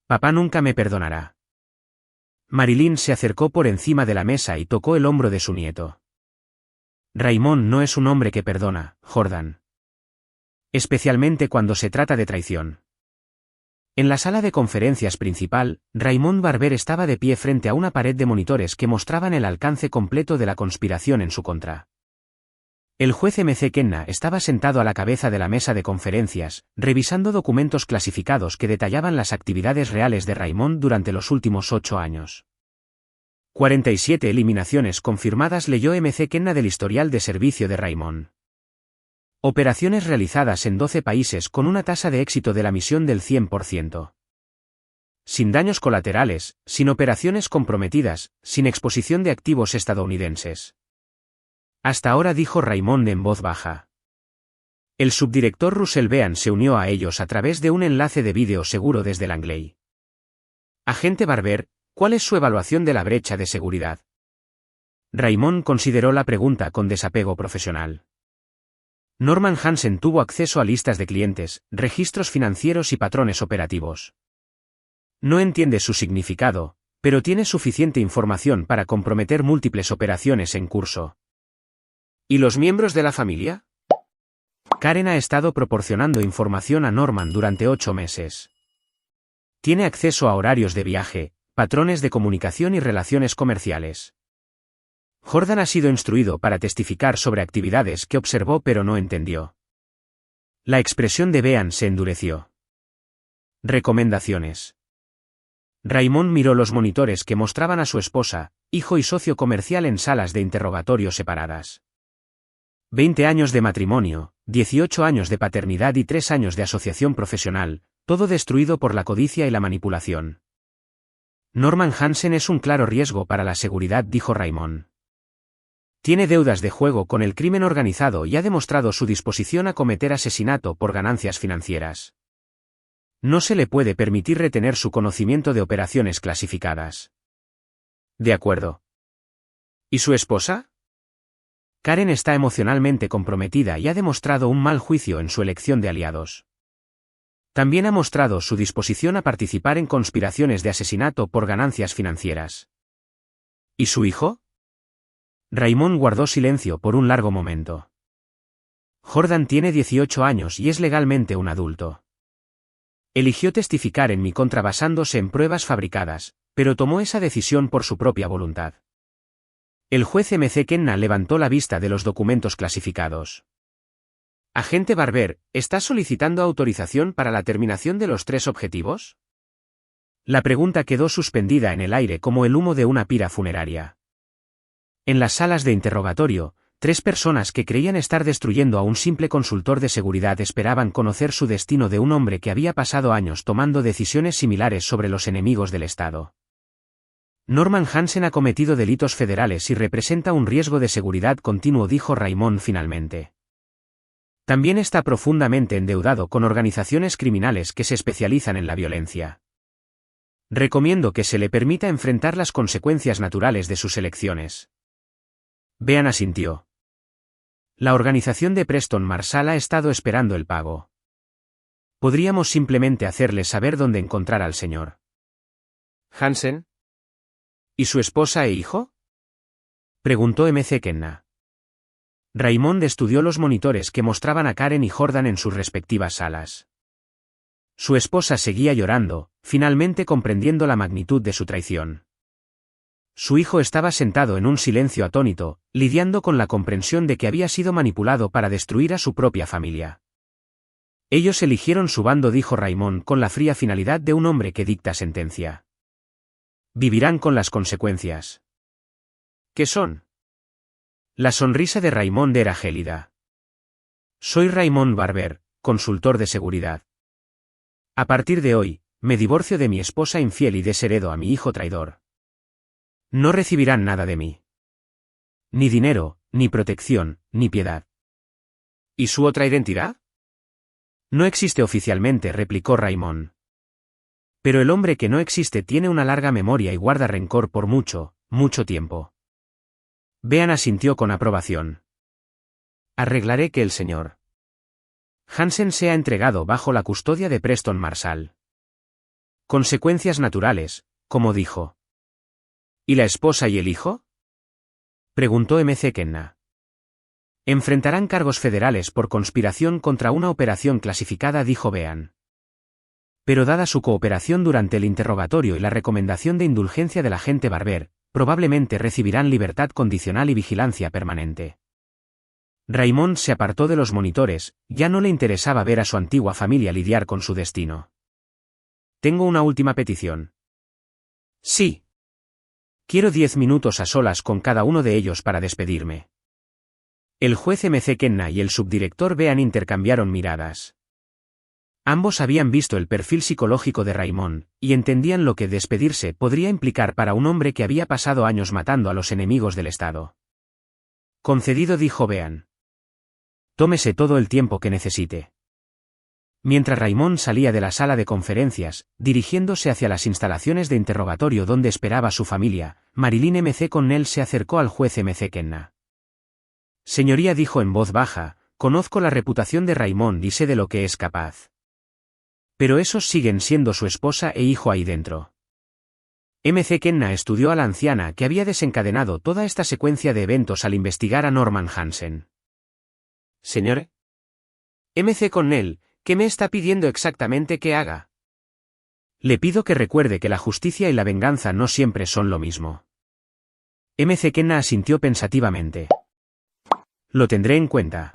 Papá nunca me perdonará. Marilyn se acercó por encima de la mesa y tocó el hombro de su nieto. Raymond no es un hombre que perdona, Jordan. Especialmente cuando se trata de traición. En la sala de conferencias principal, Raymond Barber estaba de pie frente a una pared de monitores que mostraban el alcance completo de la conspiración en su contra. El juez M.C. Kenna estaba sentado a la cabeza de la mesa de conferencias, revisando documentos clasificados que detallaban las actividades reales de Raymond durante los últimos 8 años. 47 eliminaciones confirmadas, leyó M.C. Kenna del historial de servicio de Raymond. Operaciones realizadas en 12 países con una tasa de éxito de la misión del 100%. Sin daños colaterales, sin operaciones comprometidas, sin exposición de activos estadounidenses. Hasta ahora, dijo Raymond en voz baja. El subdirector Russell Bean se unió a ellos a través de un enlace de vídeo seguro desde Langley. Agente Barber, ¿cuál es su evaluación de la brecha de seguridad? Raymond consideró la pregunta con desapego profesional. Norman Hansen tuvo acceso a listas de clientes, registros financieros y patrones operativos. No entiende su significado, pero tiene suficiente información para comprometer múltiples operaciones en curso. ¿Y los miembros de la familia? Karen ha estado proporcionando información a Norman durante 8 meses. Tiene acceso a horarios de viaje, patrones de comunicación y relaciones comerciales. Jordan ha sido instruido para testificar sobre actividades que observó pero no entendió. La expresión de Bean se endureció. Recomendaciones. Raymond miró los monitores que mostraban a su esposa, hijo y socio comercial en salas de interrogatorio separadas. 20 años de matrimonio, 18 años de paternidad y 3 años de asociación profesional, todo destruido por la codicia y la manipulación. Norman Hansen es un claro riesgo para la seguridad, dijo Raymond. Tiene deudas de juego con el crimen organizado y ha demostrado su disposición a cometer asesinato por ganancias financieras. No se le puede permitir retener su conocimiento de operaciones clasificadas. De acuerdo. ¿Y su esposa? Karen está emocionalmente comprometida y ha demostrado un mal juicio en su elección de aliados. También ha mostrado su disposición a participar en conspiraciones de asesinato por ganancias financieras. ¿Y su hijo? Raymond guardó silencio por un largo momento. Jordan tiene 18 años y es legalmente un adulto. Eligió testificar en mi contra basándose en pruebas fabricadas, pero tomó esa decisión por su propia voluntad. El juez M.C. Kenna levantó la vista de los documentos clasificados. Agente Barber, ¿estás solicitando autorización para la terminación de los 3 objetivos? La pregunta quedó suspendida en el aire como el humo de una pira funeraria. En las salas de interrogatorio, 3 personas que creían estar destruyendo a un simple consultor de seguridad esperaban conocer su destino de un hombre que había pasado años tomando decisiones similares sobre los enemigos del Estado. Norman Hansen ha cometido delitos federales y representa un riesgo de seguridad continuo, dijo Raymond finalmente. También está profundamente endeudado con organizaciones criminales que se especializan en la violencia. Recomiendo que se le permita enfrentar las consecuencias naturales de sus elecciones. Bean asintió. La organización de Preston Marshall ha estado esperando el pago. Podríamos simplemente hacerle saber dónde encontrar al señor Hansen. ¿Y su esposa e hijo? Preguntó M.C. Kenna. Raymond estudió los monitores que mostraban a Karen y Jordan en sus respectivas salas. Su esposa seguía llorando, finalmente comprendiendo la magnitud de su traición. Su hijo estaba sentado en un silencio atónito, lidiando con la comprensión de que había sido manipulado para destruir a su propia familia. Ellos eligieron su bando, dijo Raymond con la fría finalidad de un hombre que dicta sentencia. Vivirán con las consecuencias. ¿Qué son? La sonrisa de Raymond era gélida. Soy Raymond Barber, consultor de seguridad. A partir de hoy, me divorcio de mi esposa infiel y desheredo a mi hijo traidor. No recibirán nada de mí. Ni dinero, ni protección, ni piedad. ¿Y su otra identidad? No existe oficialmente, replicó Raymond. Pero el hombre que no existe tiene una larga memoria y guarda rencor por mucho, mucho tiempo. Bean asintió con aprobación. Arreglaré que el señor Hansen sea entregado bajo la custodia de Preston Marshall. Consecuencias naturales, como dijo. ¿Y la esposa y el hijo? Preguntó M.C. Kenna. Enfrentarán cargos federales por conspiración contra una operación clasificada, dijo Bean. Pero dada su cooperación durante el interrogatorio y la recomendación de indulgencia del agente Barber, probablemente recibirán libertad condicional y vigilancia permanente. Raymond se apartó de los monitores, ya no le interesaba ver a su antigua familia lidiar con su destino. Tengo una última petición. Sí. Quiero 10 minutos a solas con cada uno de ellos para despedirme. El juez M.C. Kenna y el subdirector Bean intercambiaron miradas. Ambos habían visto el perfil psicológico de Raymond, y entendían lo que despedirse podría implicar para un hombre que había pasado años matando a los enemigos del Estado. Concedido, dijo Bean. Tómese todo el tiempo que necesite. Mientras Raymond salía de la sala de conferencias, dirigiéndose hacia las instalaciones de interrogatorio donde esperaba su familia, Marilyn M.C. Connell se acercó al juez M.C. Kenna. Señoría, dijo en voz baja, conozco la reputación de Raymond y sé de lo que es capaz. Pero esos siguen siendo su esposa e hijo ahí dentro. M.C. Kenna estudió a la anciana que había desencadenado toda esta secuencia de eventos al investigar a Norman Hansen. Señor M.C. Connell, ¿qué me está pidiendo exactamente que haga? Le pido que recuerde que la justicia y la venganza no siempre son lo mismo. M.C. Kenna asintió pensativamente. Lo tendré en cuenta.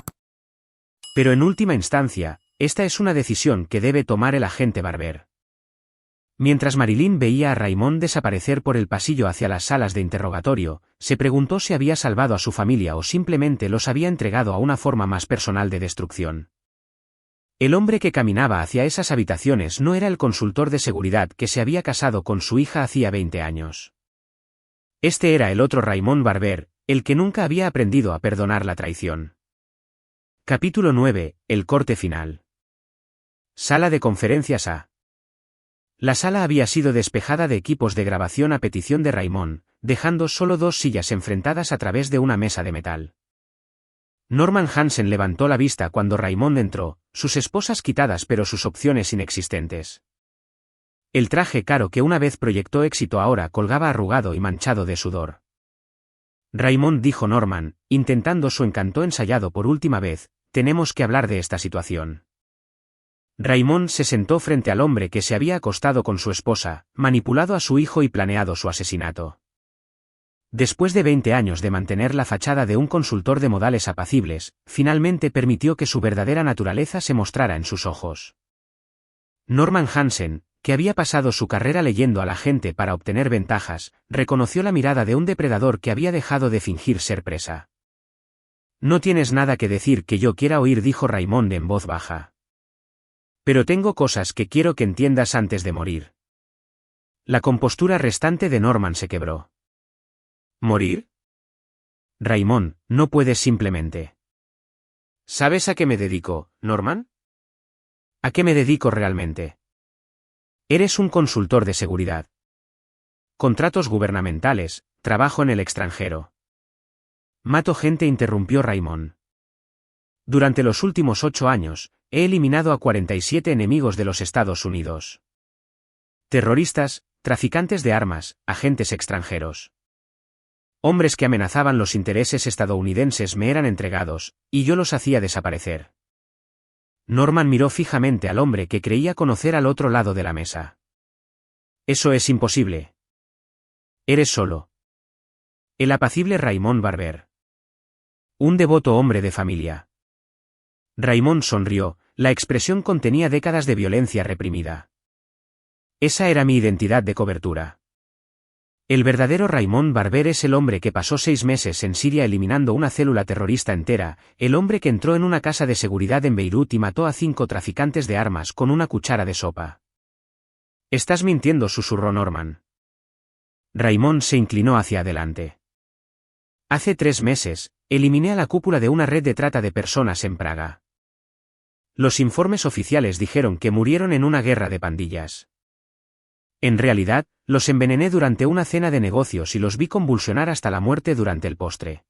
Pero en última instancia, esta es una decisión que debe tomar el agente Barber. Mientras Marilyn veía a Raymond desaparecer por el pasillo hacia las salas de interrogatorio, se preguntó si había salvado a su familia o simplemente los había entregado a una forma más personal de destrucción. El hombre que caminaba hacia esas habitaciones no era el consultor de seguridad que se había casado con su hija hacía 20 años. Este era el otro Raymond Barber, el que nunca había aprendido a perdonar la traición. Capítulo 9. El corte final. Sala de conferencias A. La sala había sido despejada de equipos de grabación a petición de Raymond, dejando solo 2 sillas enfrentadas a través de una mesa de metal. Norman Hansen levantó la vista cuando Raymond entró, sus esposas quitadas pero sus opciones inexistentes. El traje caro que una vez proyectó éxito ahora colgaba arrugado y manchado de sudor. Raymond, dijo Norman, intentando su encanto ensayado por última vez, tenemos que hablar de esta situación. Raymond se sentó frente al hombre que se había acostado con su esposa, manipulado a su hijo y planeado su asesinato. Después de 20 años de mantener la fachada de un consultor de modales apacibles, finalmente permitió que su verdadera naturaleza se mostrara en sus ojos. Norman Hansen, que había pasado su carrera leyendo a la gente para obtener ventajas, reconoció la mirada de un depredador que había dejado de fingir ser presa. «No tienes nada que decir que yo quiera oír», dijo Raymond en voz baja. «Pero tengo cosas que quiero que entiendas antes de morir». La compostura restante de Norman se quebró. ¿Morir? Raymond, no puedes simplemente. ¿Sabes a qué me dedico, Norman? ¿A qué me dedico realmente? Eres un consultor de seguridad. Contratos gubernamentales, trabajo en el extranjero. Mato gente, interrumpió Raymond. Durante los últimos 8 años, he eliminado a 47 enemigos de los Estados Unidos. Terroristas, traficantes de armas, agentes extranjeros. Hombres que amenazaban los intereses estadounidenses me eran entregados, y yo los hacía desaparecer. Norman miró fijamente al hombre que creía conocer al otro lado de la mesa. Eso es imposible. Eres solo. El apacible Raymond Barber. Un devoto hombre de familia. Raymond sonrió, la expresión contenía décadas de violencia reprimida. Esa era mi identidad de cobertura. El verdadero Raymond Barber es el hombre que pasó 6 meses en Siria eliminando una célula terrorista entera, el hombre que entró en una casa de seguridad en Beirut y mató a 5 traficantes de armas con una cuchara de sopa. Estás mintiendo, susurró Norman. Raymond se inclinó hacia adelante. Hace 3 meses, eliminé a la cúpula de una red de trata de personas en Praga. Los informes oficiales dijeron que murieron en una guerra de pandillas. En realidad, los envenené durante una cena de negocios y los vi convulsionar hasta la muerte durante el postre.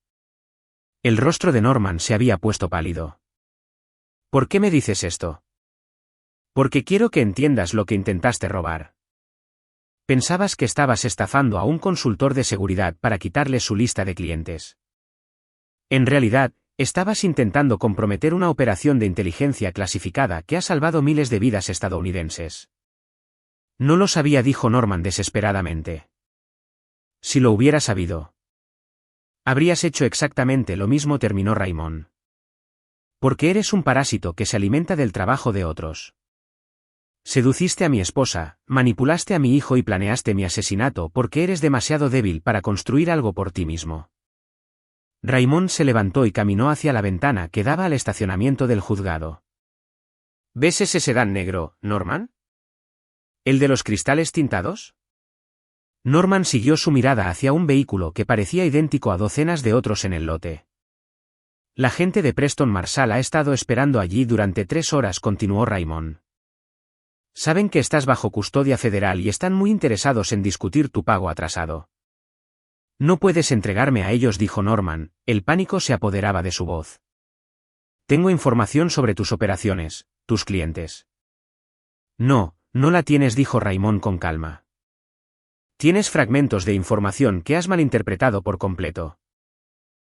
El rostro de Norman se había puesto pálido. ¿Por qué me dices esto? Porque quiero que entiendas lo que intentaste robar. Pensabas que estabas estafando a un consultor de seguridad para quitarle su lista de clientes. En realidad, estabas intentando comprometer una operación de inteligencia clasificada que ha salvado miles de vidas estadounidenses. No lo sabía, dijo Norman desesperadamente. Si lo hubiera sabido. Habrías hecho exactamente lo mismo, terminó Raymond. Porque eres un parásito que se alimenta del trabajo de otros. Seduciste a mi esposa, manipulaste a mi hijo y planeaste mi asesinato porque eres demasiado débil para construir algo por ti mismo. Raymond se levantó y caminó hacia la ventana que daba al estacionamiento del juzgado. ¿Ves ese sedán negro, Norman? ¿El de los cristales tintados? Norman siguió su mirada hacia un vehículo que parecía idéntico a docenas de otros en el lote. La gente de Preston Marshall ha estado esperando allí durante 3 horas, continuó Raymond. Saben que estás bajo custodia federal y están muy interesados en discutir tu pago atrasado. No puedes entregarme a ellos, dijo Norman, el pánico se apoderaba de su voz. Tengo información sobre tus operaciones, tus clientes. No la tienes, dijo Raymond con calma. Tienes fragmentos de información que has malinterpretado por completo.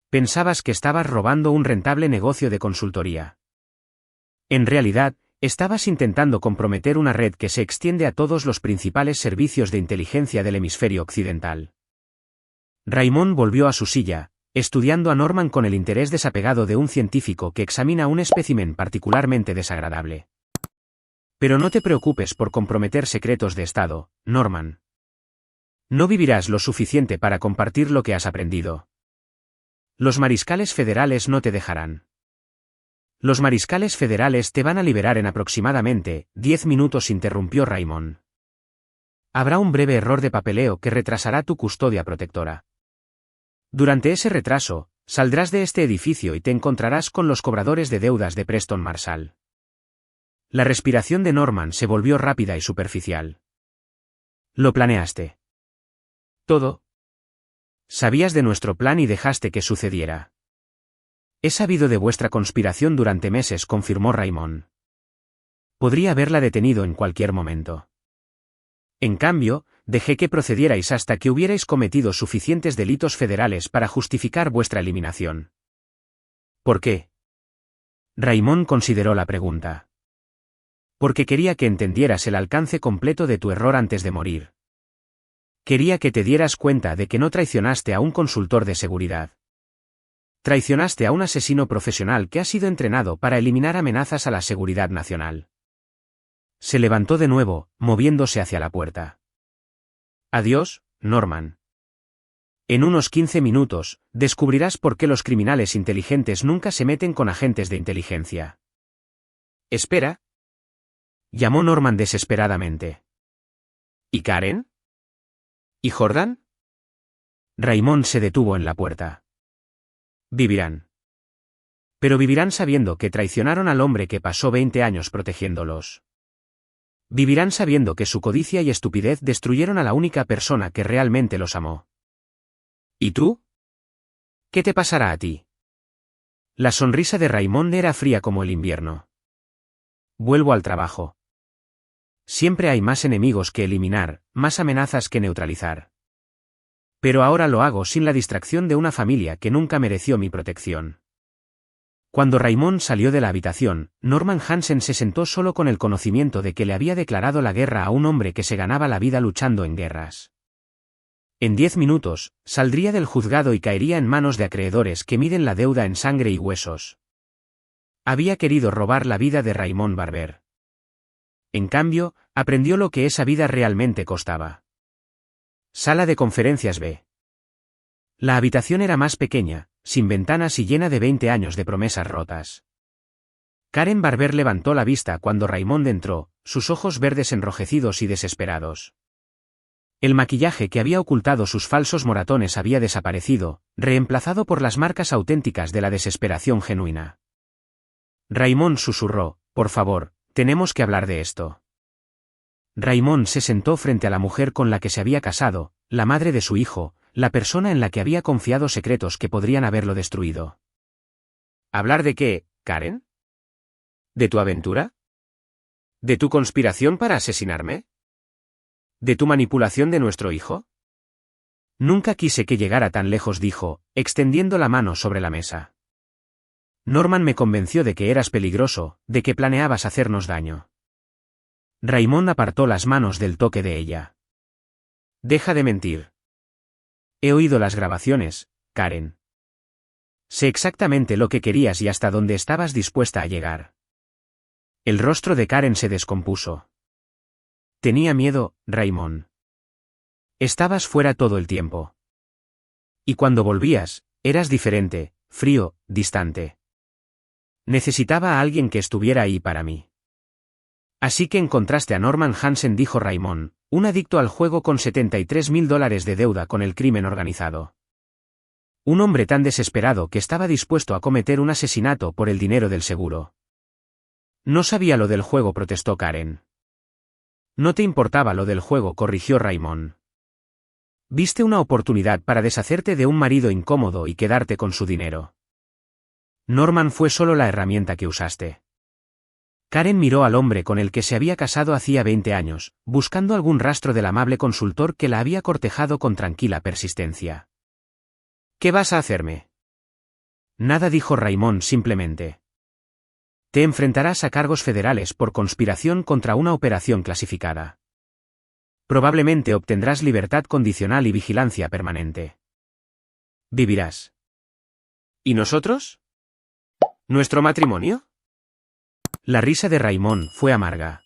Pensabas que estabas robando un rentable negocio de consultoría. En realidad, estabas intentando comprometer una red que se extiende a todos los principales servicios de inteligencia del hemisferio occidental. Raymond volvió a su silla, estudiando a Norman con el interés desapegado de un científico que examina un espécimen particularmente desagradable. Pero no te preocupes por comprometer secretos de Estado, Norman. No vivirás lo suficiente para compartir lo que has aprendido. Los mariscales federales no te dejarán. Los mariscales federales te van a liberar en aproximadamente 10 minutos, interrumpió Raymond. Habrá un breve error de papeleo que retrasará tu custodia protectora. Durante ese retraso, saldrás de este edificio y te encontrarás con los cobradores de deudas de Preston Marshall. La respiración de Norman se volvió rápida y superficial. ¿Lo planeaste? ¿Todo? Sabías de nuestro plan y dejaste que sucediera. He sabido de vuestra conspiración durante meses, confirmó Raymond. Podría haberla detenido en cualquier momento. En cambio, dejé que procedierais hasta que hubierais cometido suficientes delitos federales para justificar vuestra eliminación. ¿Por qué? Raymond consideró la pregunta. Porque quería que entendieras el alcance completo de tu error antes de morir. Quería que te dieras cuenta de que no traicionaste a un consultor de seguridad. Traicionaste a un asesino profesional que ha sido entrenado para eliminar amenazas a la seguridad nacional. Se levantó de nuevo, moviéndose hacia la puerta. Adiós, Norman. En unos 15 minutos, descubrirás por qué los criminales inteligentes nunca se meten con agentes de inteligencia. Espera. Llamó Norman desesperadamente. ¿Y Karen? ¿Y Jordan? Raymond se detuvo en la puerta. Vivirán. Pero vivirán sabiendo que traicionaron al hombre que pasó 20 años protegiéndolos. Vivirán sabiendo que su codicia y estupidez destruyeron a la única persona que realmente los amó. ¿Y tú? ¿Qué te pasará a ti? La sonrisa de Raymond era fría como el invierno. Vuelvo al trabajo. Siempre hay más enemigos que eliminar, más amenazas que neutralizar. Pero ahora lo hago sin la distracción de una familia que nunca mereció mi protección. Cuando Raymond salió de la habitación, Norman Hansen se sentó solo con el conocimiento de que le había declarado la guerra a un hombre que se ganaba la vida luchando en guerras. En 10 minutos, saldría del juzgado y caería en manos de acreedores que miden la deuda en sangre y huesos. Había querido robar la vida de Raymond Barber. En cambio, aprendió lo que esa vida realmente costaba. Sala de conferencias B. La habitación era más pequeña, sin ventanas y llena de 20 años de promesas rotas. Karen Barber levantó la vista cuando Raymond entró, sus ojos verdes enrojecidos y desesperados. El maquillaje que había ocultado sus falsos moratones había desaparecido, reemplazado por las marcas auténticas de la desesperación genuina. Raymond susurró, por favor, tenemos que hablar de esto. Raymond se sentó frente a la mujer con la que se había casado, la madre de su hijo, la persona en la que había confiado secretos que podrían haberlo destruido. ¿Hablar de qué, Karen? ¿De tu aventura? ¿De tu conspiración para asesinarme? ¿De tu manipulación de nuestro hijo? Nunca quise que llegara tan lejos, dijo, extendiendo la mano sobre la mesa. Norman me convenció de que eras peligroso, de que planeabas hacernos daño. Raymond apartó las manos del toque de ella. Deja de mentir. He oído las grabaciones, Karen. Sé exactamente lo que querías y hasta dónde estabas dispuesta a llegar. El rostro de Karen se descompuso. Tenía miedo, Raymond. Estabas fuera todo el tiempo. Y cuando volvías, eras diferente, frío, distante. Necesitaba a alguien que estuviera ahí para mí. Así que encontraste a Norman Hansen, dijo Raymond, un adicto al juego con $73.000 de deuda con el crimen organizado. Un hombre tan desesperado que estaba dispuesto a cometer un asesinato por el dinero del seguro. No sabía lo del juego, protestó Karen. No te importaba lo del juego, corrigió Raymond. Viste una oportunidad para deshacerte de un marido incómodo y quedarte con su dinero. Norman fue solo la herramienta que usaste. Karen miró al hombre con el que se había casado hacía 20 años, buscando algún rastro del amable consultor que la había cortejado con tranquila persistencia. ¿Qué vas a hacerme? Nada, dijo Raymond simplemente. Te enfrentarás a cargos federales por conspiración contra una operación clasificada. Probablemente obtendrás libertad condicional y vigilancia permanente. Vivirás. ¿Y nosotros? ¿Nuestro matrimonio? La risa de Raymond fue amarga.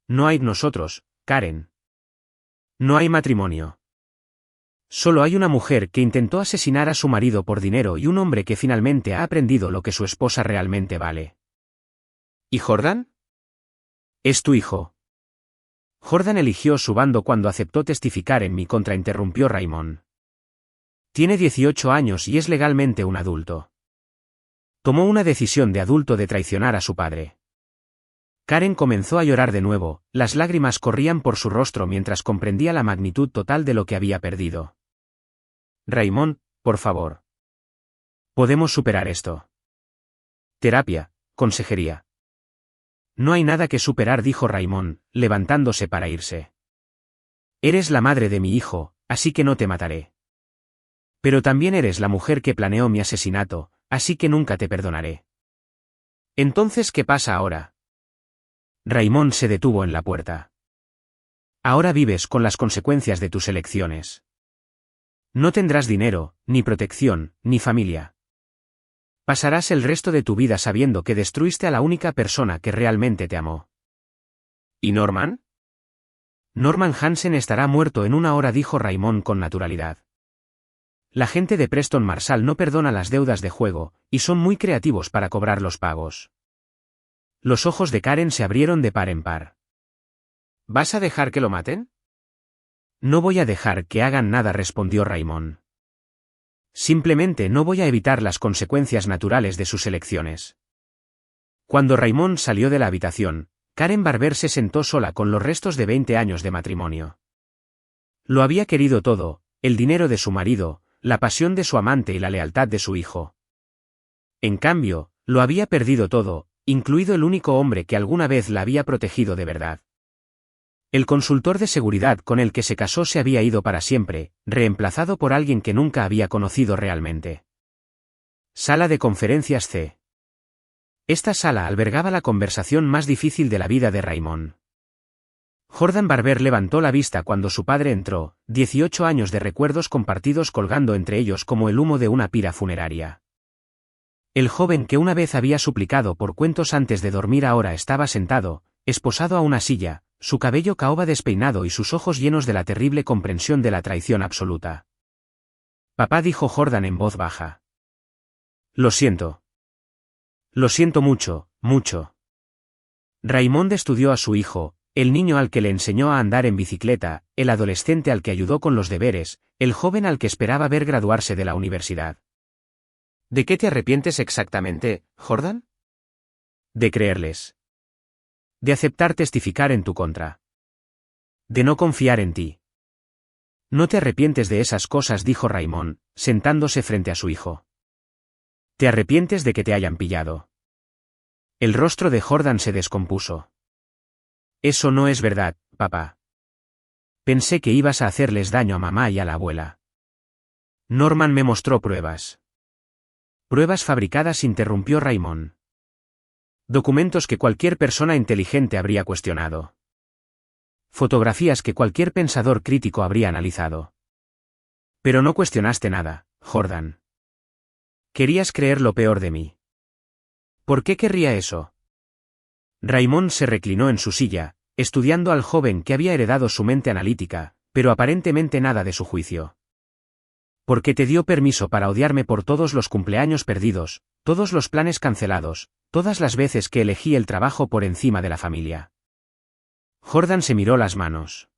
No hay nosotros, Karen. No hay matrimonio. Solo hay una mujer que intentó asesinar a su marido por dinero y un hombre que finalmente ha aprendido lo que su esposa realmente vale. ¿Y Jordan? Es tu hijo. Jordan eligió su bando cuando aceptó testificar en mi contra, interrumpió Raymond. Tiene 18 años y es legalmente un adulto. Tomó una decisión de adulto de traicionar a su padre. Karen comenzó a llorar de nuevo, las lágrimas corrían por su rostro mientras comprendía la magnitud total de lo que había perdido. Raymond, por favor. Podemos superar esto. Terapia, consejería. No hay nada que superar, dijo Raymond, levantándose para irse. Eres la madre de mi hijo, así que no te mataré. Pero también eres la mujer que planeó mi asesinato, así que nunca te perdonaré. Entonces, ¿qué pasa ahora? Raymond se detuvo en la puerta. Ahora vives con las consecuencias de tus elecciones. No tendrás dinero, ni protección, ni familia. Pasarás el resto de tu vida sabiendo que destruiste a la única persona que realmente te amó. ¿Y Norman? Norman Hansen estará muerto en 1 hora, dijo Raymond con naturalidad. La gente de Preston Marshall no perdona las deudas de juego, y son muy creativos para cobrar los pagos. Los ojos de Karen se abrieron de par en par. ¿Vas a dejar que lo maten? No voy a dejar que hagan nada, respondió Raymond. Simplemente no voy a evitar las consecuencias naturales de sus elecciones. Cuando Raymond salió de la habitación, Karen Barber se sentó sola con los restos de 20 años de matrimonio. Lo había querido todo, el dinero de su marido, la pasión de su amante y la lealtad de su hijo. En cambio, lo había perdido todo, incluido el único hombre que alguna vez la había protegido de verdad. El consultor de seguridad con el que se casó se había ido para siempre, reemplazado por alguien que nunca había conocido realmente. Sala de conferencias C. Esta sala albergaba la conversación más difícil de la vida de Raymond. Jordan Barber levantó la vista cuando su padre entró, 18 años de recuerdos compartidos colgando entre ellos como el humo de una pira funeraria. El joven que una vez había suplicado por cuentos antes de dormir ahora estaba sentado, esposado a una silla, su cabello caoba despeinado y sus ojos llenos de la terrible comprensión de la traición absoluta. Papá, dijo Jordan en voz baja. Lo siento. Lo siento mucho, mucho. Raymond estudió a su hijo, el niño al que le enseñó a andar en bicicleta, el adolescente al que ayudó con los deberes, el joven al que esperaba ver graduarse de la universidad. ¿De qué te arrepientes exactamente, Jordan? De creerles. De aceptar testificar en tu contra. De no confiar en ti. No te arrepientes de esas cosas, dijo Raymond, sentándose frente a su hijo. Te arrepientes de que te hayan pillado. El rostro de Jordan se descompuso. Eso no es verdad, papá. Pensé que ibas a hacerles daño a mamá y a la abuela. Norman me mostró pruebas. Pruebas fabricadas, interrumpió Raymond. Documentos que cualquier persona inteligente habría cuestionado. Fotografías que cualquier pensador crítico habría analizado. Pero no cuestionaste nada, Jordan. Querías creer lo peor de mí. ¿Por qué querría eso? Raymond se reclinó en su silla, estudiando al joven que había heredado su mente analítica, pero aparentemente nada de su juicio. Porque te dio permiso para odiarme por todos los cumpleaños perdidos, todos los planes cancelados, todas las veces que elegí el trabajo por encima de la familia. Jordan se miró las manos.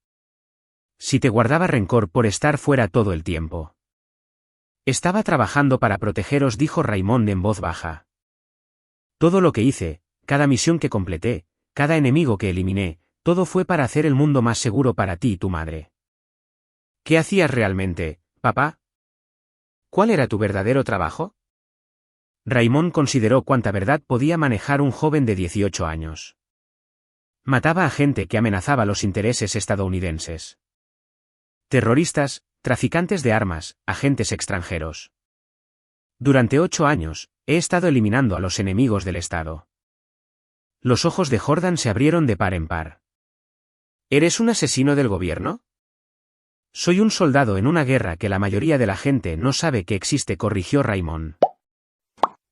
Si te guardaba rencor por estar fuera todo el tiempo. Estaba trabajando para protegeros, dijo Raymond en voz baja. Todo lo que hice, cada misión que completé, cada enemigo que eliminé, todo fue para hacer el mundo más seguro para ti y tu madre. ¿Qué hacías realmente, papá? ¿Cuál era tu verdadero trabajo? Raymond consideró cuánta verdad podía manejar un joven de 18 años. Mataba a gente que amenazaba los intereses estadounidenses. Terroristas, traficantes de armas, agentes extranjeros. Durante 8 años, he estado eliminando a los enemigos del Estado. Los ojos de Jordan se abrieron de par en par. ¿Eres un asesino del gobierno? Soy un soldado en una guerra que la mayoría de la gente no sabe que existe, corrigió Raymond.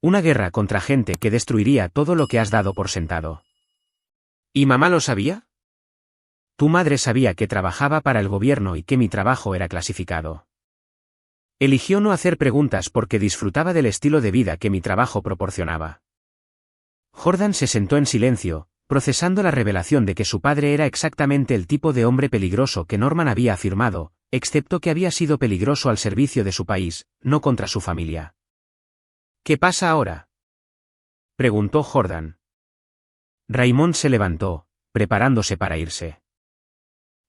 Una guerra contra gente que destruiría todo lo que has dado por sentado. ¿Y mamá lo sabía? Tu madre sabía que trabajaba para el gobierno y que mi trabajo era clasificado. Eligió no hacer preguntas porque disfrutaba del estilo de vida que mi trabajo proporcionaba. Jordan se sentó en silencio, procesando la revelación de que su padre era exactamente el tipo de hombre peligroso que Norman había afirmado, excepto que había sido peligroso al servicio de su país, no contra su familia. ¿Qué pasa ahora? Preguntó Jordan. Raymond se levantó, preparándose para irse.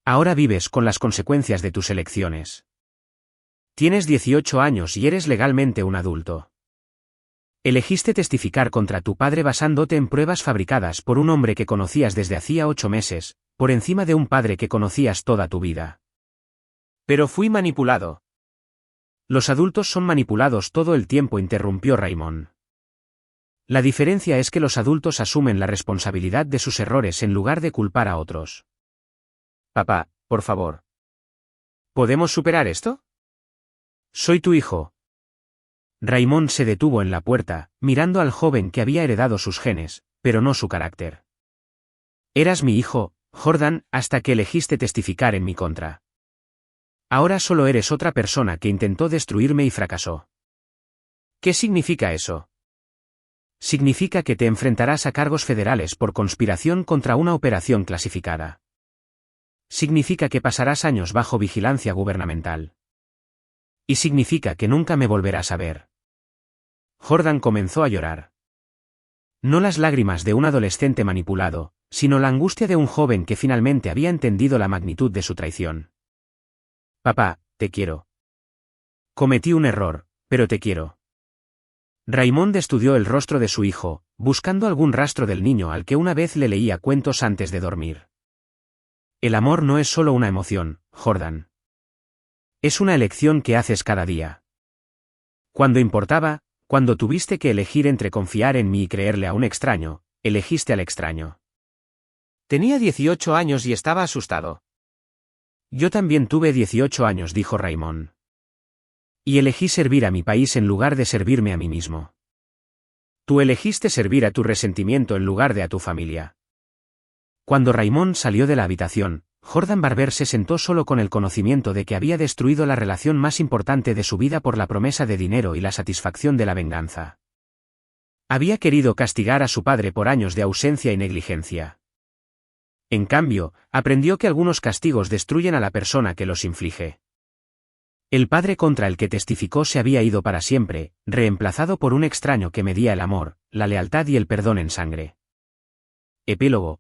Ahora vives con las consecuencias de tus elecciones. Tienes 18 años y eres legalmente un adulto. Elegiste testificar contra tu padre basándote en pruebas fabricadas por un hombre que conocías desde hacía 8 meses, por encima de un padre que conocías toda tu vida. Pero fui manipulado. Los adultos son manipulados todo el tiempo, interrumpió Raymond. La diferencia es que los adultos asumen la responsabilidad de sus errores en lugar de culpar a otros. Papá, por favor. ¿Podemos superar esto? Soy tu hijo. Raymond se detuvo en la puerta, mirando al joven que había heredado sus genes, pero no su carácter. Eras mi hijo, Jordan, hasta que elegiste testificar en mi contra. Ahora solo eres otra persona que intentó destruirme y fracasó. ¿Qué significa eso? Significa que te enfrentarás a cargos federales por conspiración contra una operación clasificada. Significa que pasarás años bajo vigilancia gubernamental. Y significa que nunca me volverás a ver. Jordan comenzó a llorar. No las lágrimas de un adolescente manipulado, sino la angustia de un joven que finalmente había entendido la magnitud de su traición. Papá, te quiero. Cometí un error, pero te quiero. Raymond estudió el rostro de su hijo, buscando algún rastro del niño al que una vez le leía cuentos antes de dormir. El amor no es solo una emoción, Jordan. Es una elección que haces cada día. Cuando importaba, cuando tuviste que elegir entre confiar en mí y creerle a un extraño, elegiste al extraño. Tenía 18 años y estaba asustado. Yo también tuve 18 años, dijo Raymond. Y elegí servir a mi país en lugar de servirme a mí mismo. Tú elegiste servir a tu resentimiento en lugar de a tu familia. Cuando Raymond salió de la habitación, Jordan Barber se sentó solo con el conocimiento de que había destruido la relación más importante de su vida por la promesa de dinero y la satisfacción de la venganza. Había querido castigar a su padre por años de ausencia y negligencia. En cambio, aprendió que algunos castigos destruyen a la persona que los inflige. El padre contra el que testificó se había ido para siempre, reemplazado por un extraño que medía el amor, la lealtad y el perdón en sangre. Epílogo.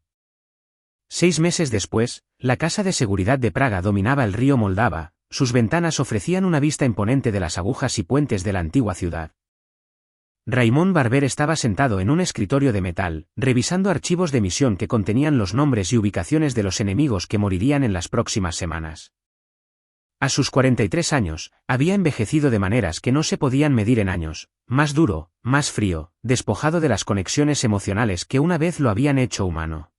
6 meses después, la casa de seguridad de Praga dominaba el río Moldava, sus ventanas ofrecían una vista imponente de las agujas y puentes de la antigua ciudad. Raymond Barber estaba sentado en un escritorio de metal, revisando archivos de misión que contenían los nombres y ubicaciones de los enemigos que morirían en las próximas semanas. A sus 43 años, había envejecido de maneras que no se podían medir en años, más duro, más frío, despojado de las conexiones emocionales que una vez lo habían hecho humano.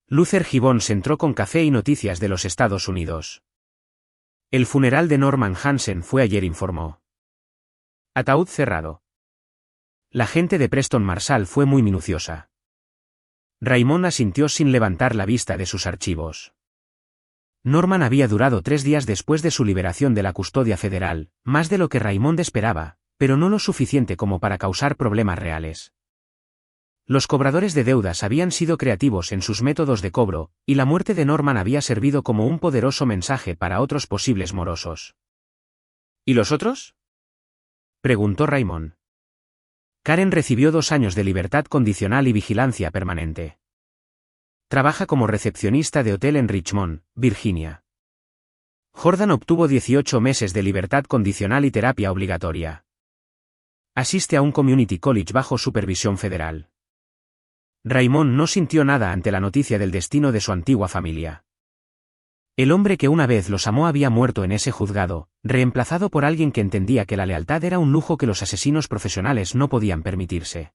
Luther Gibbons entró con café y noticias de los Estados Unidos. El funeral de Norman Hansen fue ayer, informó. Ataúd cerrado. La gente de Preston Marshall fue muy minuciosa. Raymond asintió sin levantar la vista de sus archivos. Norman había durado 3 días después de su liberación de la custodia federal, más de lo que Raymond esperaba, pero no lo suficiente como para causar problemas reales. Los cobradores de deudas habían sido creativos en sus métodos de cobro, y la muerte de Norman había servido como un poderoso mensaje para otros posibles morosos. ¿Y los otros?, preguntó Raymond. Karen recibió 2 años de libertad condicional y vigilancia permanente. Trabaja como recepcionista de hotel en Richmond, Virginia. Jordan obtuvo 18 meses de libertad condicional y terapia obligatoria. Asiste a un community college bajo supervisión federal. Raymond no sintió nada ante la noticia del destino de su antigua familia. El hombre que una vez los amó había muerto en ese juzgado, reemplazado por alguien que entendía que la lealtad era un lujo que los asesinos profesionales no podían permitirse.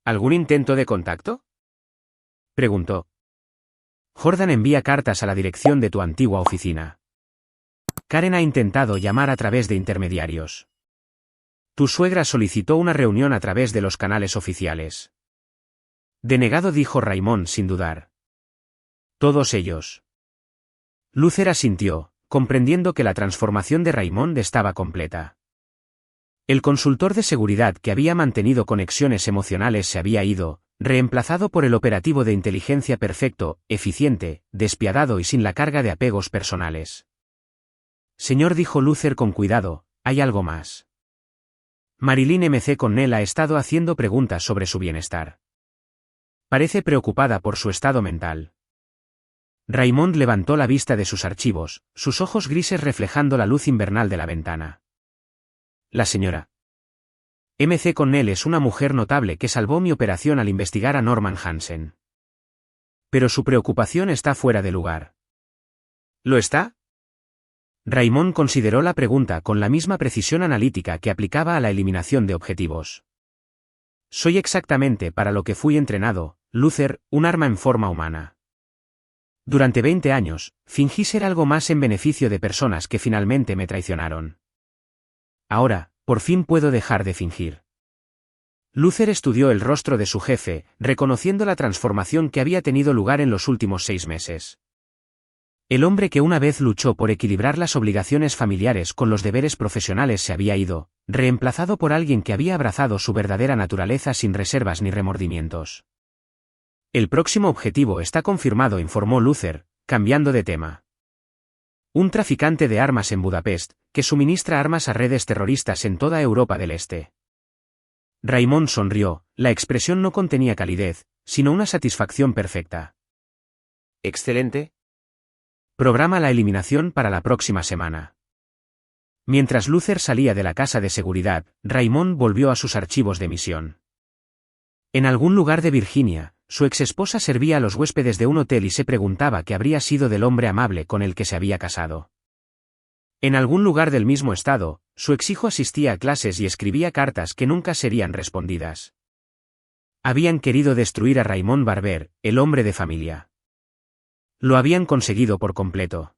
¿Algún intento de contacto?, preguntó. Jordan envía cartas a la dirección de tu antigua oficina. Karen ha intentado llamar a través de intermediarios. Tu suegra solicitó una reunión a través de los canales oficiales. Denegado, dijo Raymond sin dudar. Todos ellos. Luther asintió, comprendiendo que la transformación de Raymond estaba completa. El consultor de seguridad que había mantenido conexiones emocionales se había ido, reemplazado por el operativo de inteligencia perfecto, eficiente, despiadado y sin la carga de apegos personales. Señor, dijo Luther con cuidado, hay algo más. Marilyn M.C. Connell ha estado haciendo preguntas sobre su bienestar. Parece preocupada por su estado mental. Raymond levantó la vista de sus archivos, sus ojos grises reflejando la luz invernal de la ventana. La señora M.C. Connell es una mujer notable que salvó mi operación al investigar a Norman Hansen. Pero su preocupación está fuera de lugar. ¿Lo está? Raymond consideró la pregunta con la misma precisión analítica que aplicaba a la eliminación de objetivos. Soy exactamente para lo que fui entrenado, Luther, un arma en forma humana. Durante 20 años, fingí ser algo más en beneficio de personas que finalmente me traicionaron. Ahora, por fin puedo dejar de fingir. Luther estudió el rostro de su jefe, reconociendo la transformación que había tenido lugar en los últimos 6 meses. El hombre que una vez luchó por equilibrar las obligaciones familiares con los deberes profesionales se había ido, reemplazado por alguien que había abrazado su verdadera naturaleza sin reservas ni remordimientos. El próximo objetivo está confirmado, informó Luther, cambiando de tema. Un traficante de armas en Budapest, que suministra armas a redes terroristas en toda Europa del Este. Raymond sonrió, la expresión no contenía calidez, sino una satisfacción perfecta. Excelente. Programa la eliminación para la próxima semana. Mientras Luther salía de la casa de seguridad, Raymond volvió a sus archivos de misión. En algún lugar de Virginia, su exesposa servía a los huéspedes de un hotel y se preguntaba qué habría sido del hombre amable con el que se había casado. En algún lugar del mismo estado, su exijo asistía a clases y escribía cartas que nunca serían respondidas. Habían querido destruir a Raymond Barber, el hombre de familia. Lo habían conseguido por completo.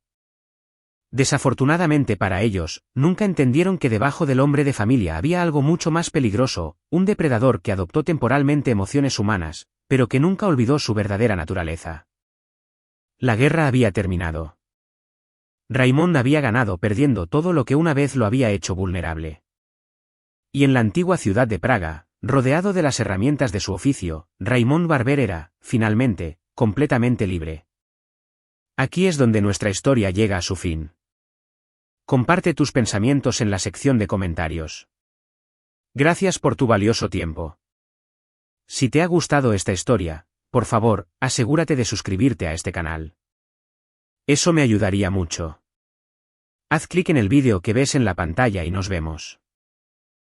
Desafortunadamente para ellos, nunca entendieron que debajo del hombre de familia había algo mucho más peligroso, un depredador que adoptó temporalmente emociones humanas, pero que nunca olvidó su verdadera naturaleza. La guerra había terminado. Raymond había ganado perdiendo todo lo que una vez lo había hecho vulnerable. Y en la antigua ciudad de Praga, rodeado de las herramientas de su oficio, Raymond Barber era, finalmente, completamente libre. Aquí es donde nuestra historia llega a su fin. Comparte tus pensamientos en la sección de comentarios. Gracias por tu valioso tiempo. Si te ha gustado esta historia, por favor, asegúrate de suscribirte a este canal. Eso me ayudaría mucho. Haz clic en el vídeo que ves en la pantalla y nos vemos.